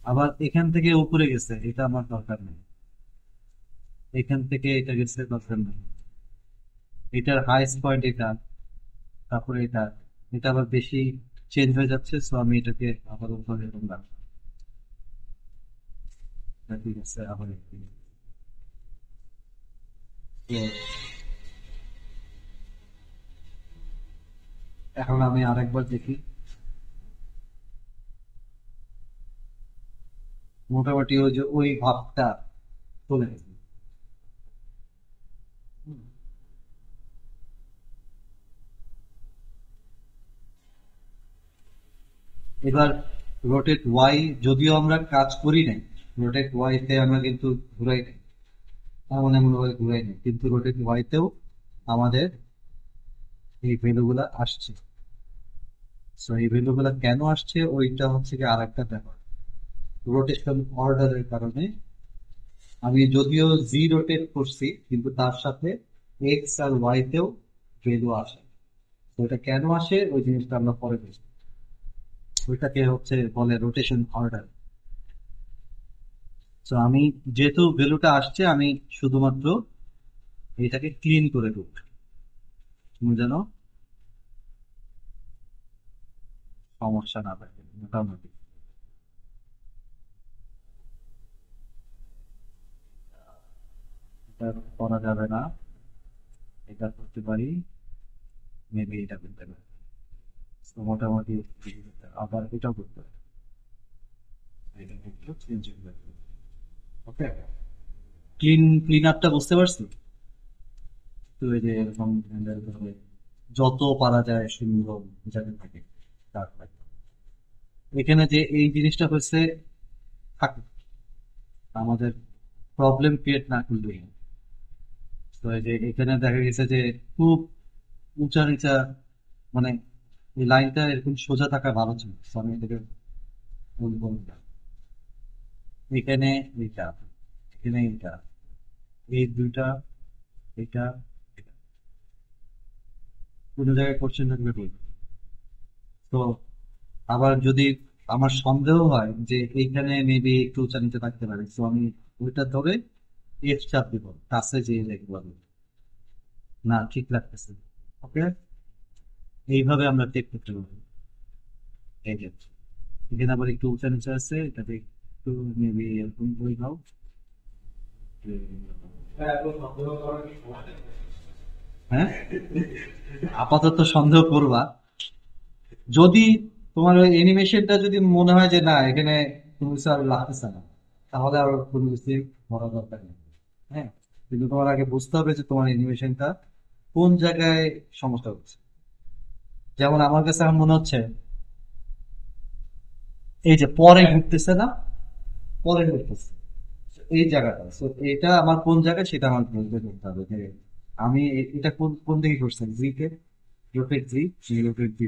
A: আবার এখান থেকে উপরে গেছে, এটা আমার দরকার নেই। এখান থেকে এটা গেছে, দরকার নেই। এটার হাইস্ট পয়েন্ট এটা, তারপরে এটা, এটা আবার বেশি চেঞ্জ হয়ে যাচ্ছে, সো আমি এটাকে আবার উপরে এরকম রাখবো। ঠিক আছে, আবার একটু। তো এখন আমি আরেকবার দেখি, মোটামুটি ওই যে ওই ভাবটা চলে গেছে। হুম। এবার রোটেট ওয়াই, যদিও আমরা কাজ করি নাই, রোটেট ওয়াই তে আমরা কিন্তু ঘুরাই নাই, এমন এমন ভাবে ঘুরাই নাই, কিন্তু রোটেট ওয়াই তেও আমাদের এই ভ্যালু গুলা আসছে। তো এই ভ্যালু গুলা কেন আসছে, ওইটা হচ্ছে কি আরেকটা ব্যাপার। রোটেশন অর্ডারের কারণে আমি যদিও জি রোটেট করছি, কিন্তু তার সাথে এক্স আর ওয়াই তেও ভ্যালু আসে। তো এটা কেন আসে ওই জিনিসটা আমরা পরে বুঝবো। ওইটাকে হচ্ছে বলে রোটেশন অর্ডার। তো আমি যেহেতু ভ্যালুটা আসছে, আমি শুধুমাত্র এটাকে ক্লিন করে দেবো, তুমি যেন সমস্যা না থাকে মোটামুটি। এটা করা যাবে না, এটা করতে পারি, মেবি এটা করতে পারি। তো মোটামুটি আবার এটাও করতে পারি, এটা একটু চেঞ্জ করতে পারি। ওকে, ক্লিন আপটা বুঝতে পারছি। তো এই যে এরকম হ্যান্ডেল করে যত পারা যায় সুন্দর যাতে থাকে তার এখানে যে এই জিনিসটা হচ্ছে থাকে, আমাদের প্রবলেম ক্রিয়েট না করলেই হয়। তো এই যে এখানে দেখা গেছে যে খুব উঁচা নিচা, মানে এই লাইনটা এরকম সোজা থাকা ভালো ছিল, তো আমি এটাকে বলবো না। এখানে এইটা, এখানে এইটা, এই দুইটা, এটা, এটা কোনো জায়গায় কোশ্চেন থাকলে বলবো। তো আবার যদি আমার সন্দেহ হয় যে এইখানে মেবি একটু উঁচা নিচে থাকতে পারে, তো আমি ওইটা ধরে এফ চাপ দিব, কাছে যেয়ে দেখবো আমি, না ঠিক লাগতেছে। ওকে, এইভাবে আমরা টেক করতে পারবো। এই যে এখানে আবার একটু উঁচা নিচে আছে, এটাতে একটু মেবি এরকম করে দাও। হ্যাঁ, আপাতত সন্দেহ করবা, যদি তোমার ওই অ্যানিমেশনটা যদি মনে হয় যে না এখানে কোনো কিছু আর লাগতেছে না, তাহলে আর কোনো কিছু করার দরকার নেই। হ্যাঁ, কিন্তু তোমার আগে বুঝতে হবে যে তোমার অ্যানিমেশনটা কোন জায়গায় সমস্যা হচ্ছে। যেমন আমার কাছে এখন মনে হচ্ছে এই যে পরে ঘুরতেছে না, পরে ঘুরতেছে এই জায়গাটা। তো এটা আমার কোন জায়গায় সেটা আমার বুঝতে করতে হবে যে আমি এটা কোন কোন দিকে ঘুরছে, জি কে রোটেট জি রোটেট জি।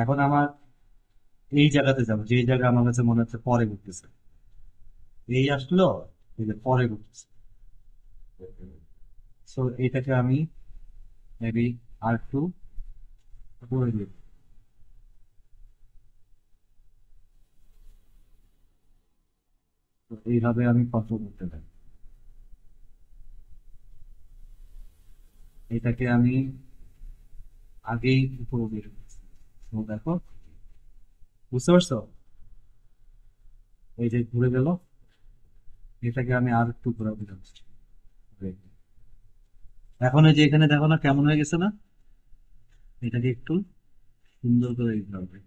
A: এখন আমার এই জায়গাতে যাবো, যে জায়গা আমার কাছে মনে হচ্ছে পরে ঘুরতেছে, এই আসলো, এই যে পরে ঘুরতেছে। সো এটাকে আমি মেবি আর একটু করে দিব। তো এইভাবে আমি কন্ট্রোল করতে পারি। এটাকে আমি আগেই উপরে বের করছি। তো দেখো, বুঝতে পারছো, এই যে ঘুরে গেল, এটাকে আমি আর একটু ঘুরে দিলাম। এখন এই যে এখানে দেখো না কেমন হয়ে গেছে না, এটাকে একটু সুন্দর করে দিতে হবে।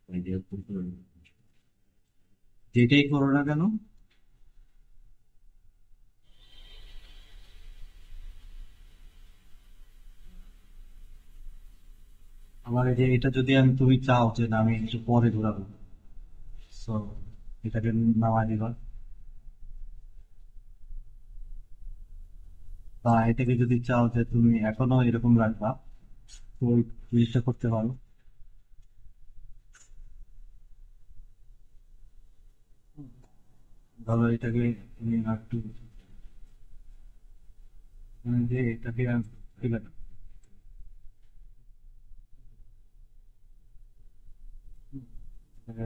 A: এই যে উপর করে দিলাম। যেটাই করো না কেন, আমার এই যে এটা যদি আমি, তুমি চাও যে না আমি একটু পরে ঘোরাবো, সো এটাকে নামাই দিবা, বা এটাকে যদি চাও যে তুমি এখনো এরকম রাখবা, তো ওই জিনিসটা করতে পারো। ধরো এটাকে তুমি একটু যে এটাকে ঠিক আছে। এটাকে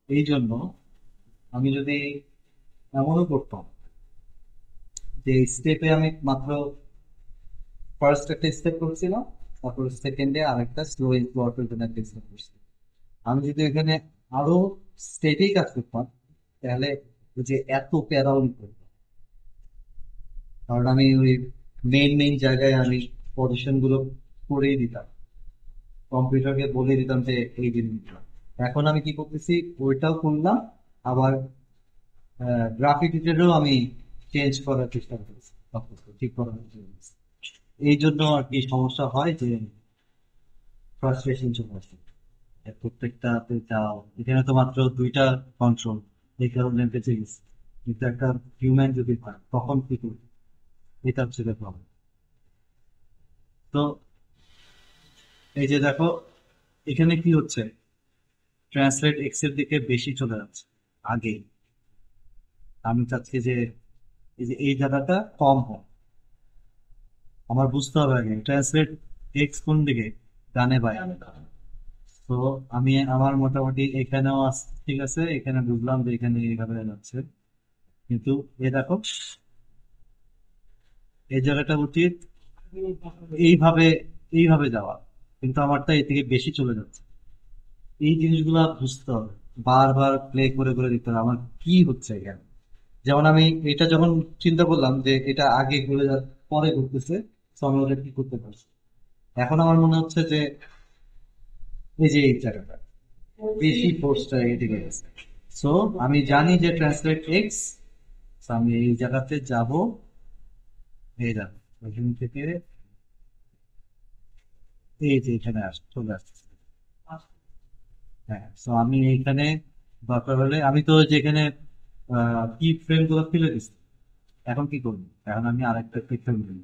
A: এই জন্য আমি যদি এমনও করতাম যে স্টেপে আমি মাত্র ফার্স্ট একটা স্টেপ করছিলাম, তারপর সেকেন্ডে আরেকটা স্লো ওয়ার্কের জন্য একটা স্টেপ করছি। আমি যদি এখানে আরো স্টেটেই কাজ করতাম, তাহলে ওই যে এত প্যারাও নিতে হতো। কারণ আমি ওই মেইন মেইন জায়গায় আমি পজিশন গুলো করেই দিতাম, কম্পিউটারকে বলে দিতাম যে এই জিনিসটা। এখন আমি কি করতেছি, ওইটাও করলাম, আবার গ্রাফিক ডিটেলও আমি চেঞ্জ করার চেষ্টা করতেছি, সবকিছু ঠিক করার চেষ্টা করতেছি। এই জন্য আর কি সমস্যা হয় যে ফ্রাস্ট্রেশন চলে আসে। প্রত্যেকটাতে যাও, এখানে তো মাত্র দুইটা কন্ট্রোল, এই কারণে বেঁচে গেছে। কিন্তু একটা হিউম্যান যদি হয় তখন কি করবে, এটা হচ্ছে প্রবলেম। তো এই যে দেখো, এখানে কি হচ্ছে, ট্রান্সলেট এক্স এর দিকে বেশি চলে যাচ্ছে আগে। আমি চাচ্ছি যে এই যে এই জায়গাটা কম হোক, আমার বুঝতে হবে আগে ট্রান্সলেট এক্স কোন দিকে, ডানে বায়ে। তো আমি আমার মোটামুটি এখানেও ঠিক আছে, এখানে বুঝলাম যে এখানে এইভাবে যাচ্ছে, কিন্তু এ দেখো এই জায়গাটা উচিত এইভাবে, এইভাবে যাওয়া, কিন্তু আমারটা এই থেকে বেশি চলে যাচ্ছে। এই জিনিসগুলা বুঝতে হবে, বারবার প্লে করে করে দিতে হবে আমার কি হচ্ছে এখানে। যেমন আমি এটা যখন চিন্তা করলাম যে এটা আগে ঘুরে যা, পরে ঘুরতেছে, তো আমি ওটা কি করতে পারছি। এখন আমার মনে হচ্ছে যে এই যে এই জায়গাটা বেশি ফোর্সটা এদিকে গেছে। সো আমি জানি যে ট্রান্সলেট এক্স, আমি এই জায়গাতে যাব, এই দেখো ওইখান থেকে এই যে এখানে চলে আসছে। হ্যাঁ, তো আমি এইখানে দরকার হলে আমি তো যেখানে কি ফ্রেম গুলো ফেলে দিচ্ছি, এখন কি করবো, এখন আমি আরেকটা কি ফ্রেম দিই,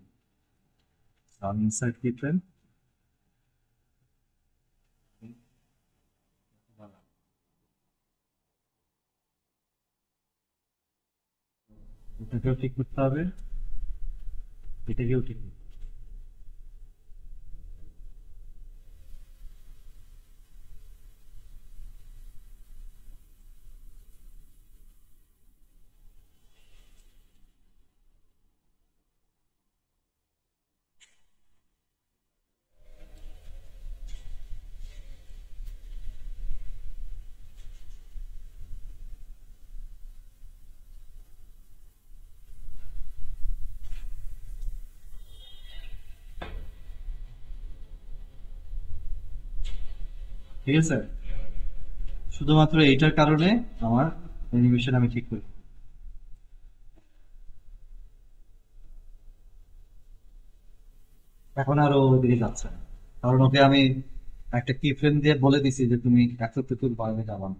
A: আমি ইনসার্ট কি ফ্রেম, এটাকেও ঠিক করতে হবে, এটাকেও ঠিক করতে হবে। ঠিক আছে। শুধুমাত্র এইটার কারণে আমার অ্যানিমেশন আমি ঠিক করি। এখন আর ও ওদিকে যাচ্ছে না, কারণ ওকে আমি একটা কি ফ্রেম দিয়ে বলে দিছি যে তুমি এতটুকু বাইরে যাবা না।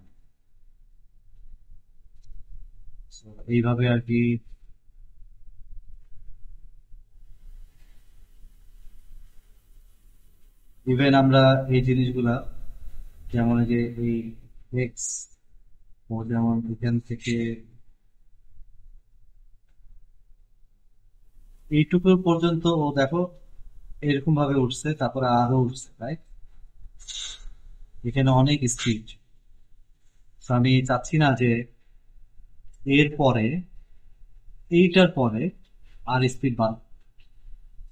A: So, এইভাবে আর কি। ইভেন আমরা এই জিনিসগুলা, যেমন এই যে এই এক্স, ও যেমন এখান থেকে এইটুকু পর্যন্ত ও দেখো এরকম ভাবে উঠছে, তারপরে আরো উঠছে, রাইট? এখানে অনেক স্পিড। আমি চাচ্ছি না যে এর পরে, এইটার পরে আর স্পিড বাড়।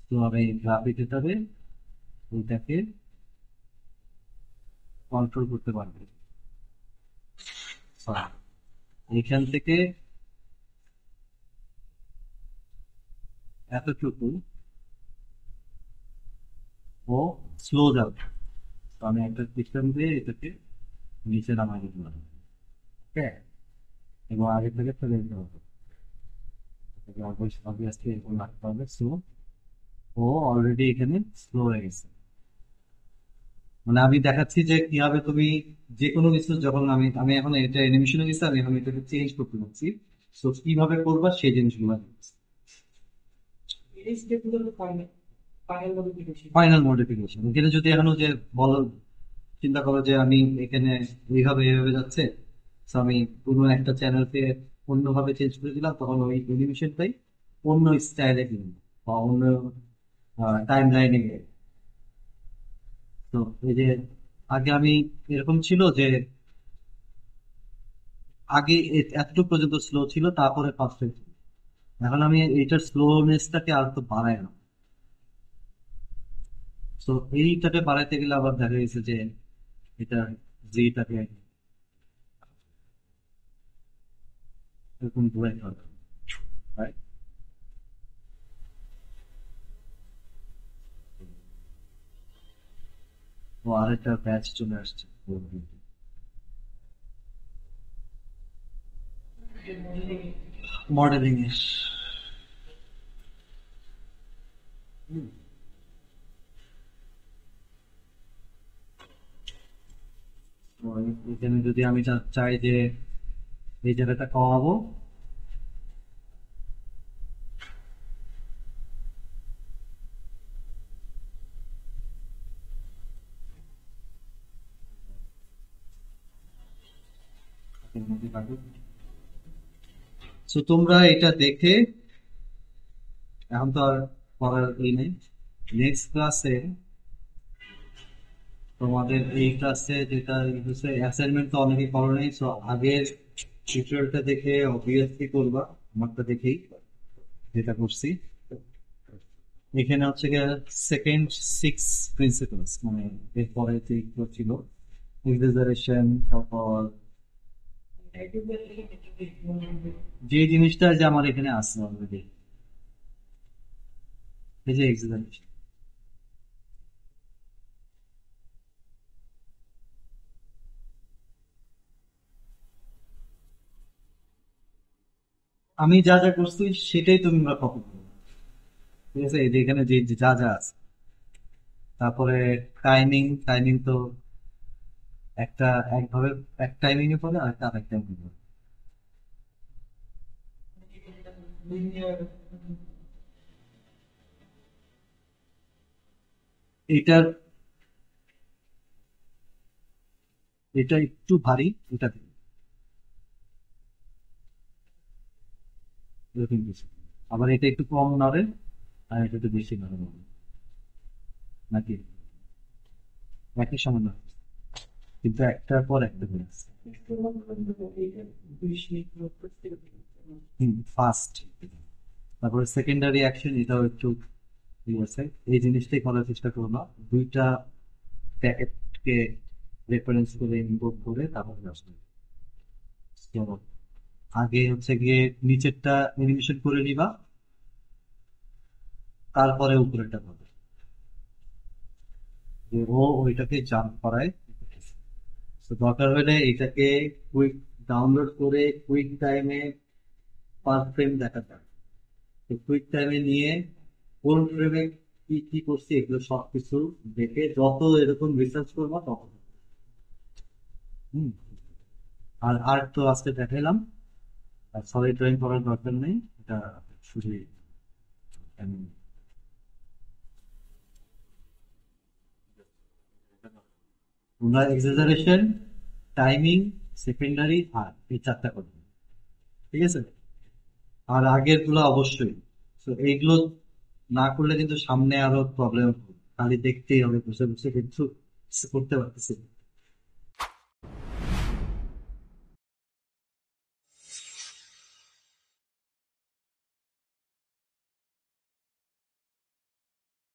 A: তো আমি গ্রাফিক হিসাবে ওইটাকে কন্ট্রোল করতে পারবো। Fine. এখান থেকে এতটুকু ও স্লো যাবে। তো আমি একটা সিস্টেম দিয়ে এটাকে নিচে নামাই দিতে পারবো। ওকে, এবং আগে থেকে ফেলে দিতে হবে। অবভিয়াসলি এরকম রাখতে হবে স্লো। ও অলরেডি এখানে স্লো হয়ে গেছে। মানে আমি দেখাচ্ছি যে কিভাবে তুমি যে কোনো কিছু, যখন আমি আমি এখন এটা অ্যানিমেশনে গেছি, আমি এখন এটাকে চেঞ্জ করতে পারছি। তো কিভাবে করবা সেই জিনিসগুলো দেখাচ্ছি। ফাইনাল মডিফিকেশন এখানে যদি এখনো যে বলো, চিন্তা করো যে আমি এখানে এইভাবে এইভাবে যাচ্ছে, তো আমি কোনো একটা চ্যানেলকে অন্যভাবে চেঞ্জ করে দিলাম, তখন ওই অ্যানিমেশনটাই অন্য স্টাইলে কিনবো বা অন্য টাইম লাইনে। তো এই যে আগে আমি এরকম ছিল যে আগে এতটুকু পর্যন্ত স্লো ছিল, তারপরে ফাস্ট হয়েছিল। এখন আমি এইটার স্লোনেসটাকে আর তো বাড়াই না। তো এইটাকে বাড়াইতে গেলে আবার দেখা গেছে যে এটা যেটাকে এরকম ঘুরাইতে হবে, right? ও আরেকটা ব্যাচ চলে আসছে মডেলিং এর। তো এখানে যদি আমি চাই যে এই জায়গাটা কমাবো, তো তোমরা এটা দেখে, এখন তো আর পড়ার এই নেই, নেক্সট ক্লাসে তোমাদের এই ক্লাসে যেটা হচ্ছে অ্যাসাইনমেন্ট তো অনেকে করো নাই, সো আগের টিউটোরিয়ালটা দেখে অবভিয়াসলি করবা, আমারটা দেখেই যেটা করছি। এখানে হচ্ছে গিয়ে সেকেন্ড 6 প্রিন্সিপালস, মানে এরপরে যেগুলো ছিল এক্সাজারেশন, তারপর যে জিনিসটা যে আমার এখানে আছে অলরেডি, এই যে এক্সাজারেশন। আমি যা যা করছি সেটাই তোমরা কপি করো, ঠিক আছে? এই যে এখানে যে যে যা যা আছে, তারপরে টাইমিং, টাইমিং তো একটা একভাবে এক টাইমিং এ পড়ে, আর একটা আরেক টাইমিং এ পড়ে। এটার, এটা একটু ভারী, এটা থেকে এরকম কিছু। আবার এটা একটু কম নড়ে, আর এটা একটু বেশি নড়ে, নাকি একই সময় নড়ে, কিন্তু একটার পর একটা হয়ে আছে। ফার্স্ট, তারপরে সেকেন্ডারি অ্যাকশন, এটাও একটু ঠিক আছে। এই জিনিসটাই করার চেষ্টা করবা, দুইটা প্যাকেটকে রেফারেন্স করে ইম্পোর্ট করে তারপরে আসবে। তো আগে হচ্ছে গিয়ে নিচেরটা অ্যানিমেশন করে নিবা, তারপরে উপরেরটা করবে, যে ও ওইটাকে জাম্প করায়। তো দরকার হলে এটাকে কুইক ডাউনলোড করে কুইক টাইমে পার ফ্রেম দেখাতে, তো কুইক টাইমে নিয়ে কোন ফ্রেমে কি কি করছি এগুলো সবকিছু দেখে যত এরকম রিসার্চ করবো তত। হুম। আর আর তো আজকে দেখাইলাম, আর সলিড ড্রয়িং করার দরকার নেই, এটা শুধু তোমরা এক্সাজারেশন, টাইমিং, সেকেন্ডারি আর এই চারটা করবে, ঠিক আছে। আর আগের গুলো অবশ্যই, তো এইগুলো না করলে কিন্তু সামনে আরো প্রবলেম হবে, খালি দেখতেই হবে, বসে বসে কিন্তু কিছু করতে পারতেছি না।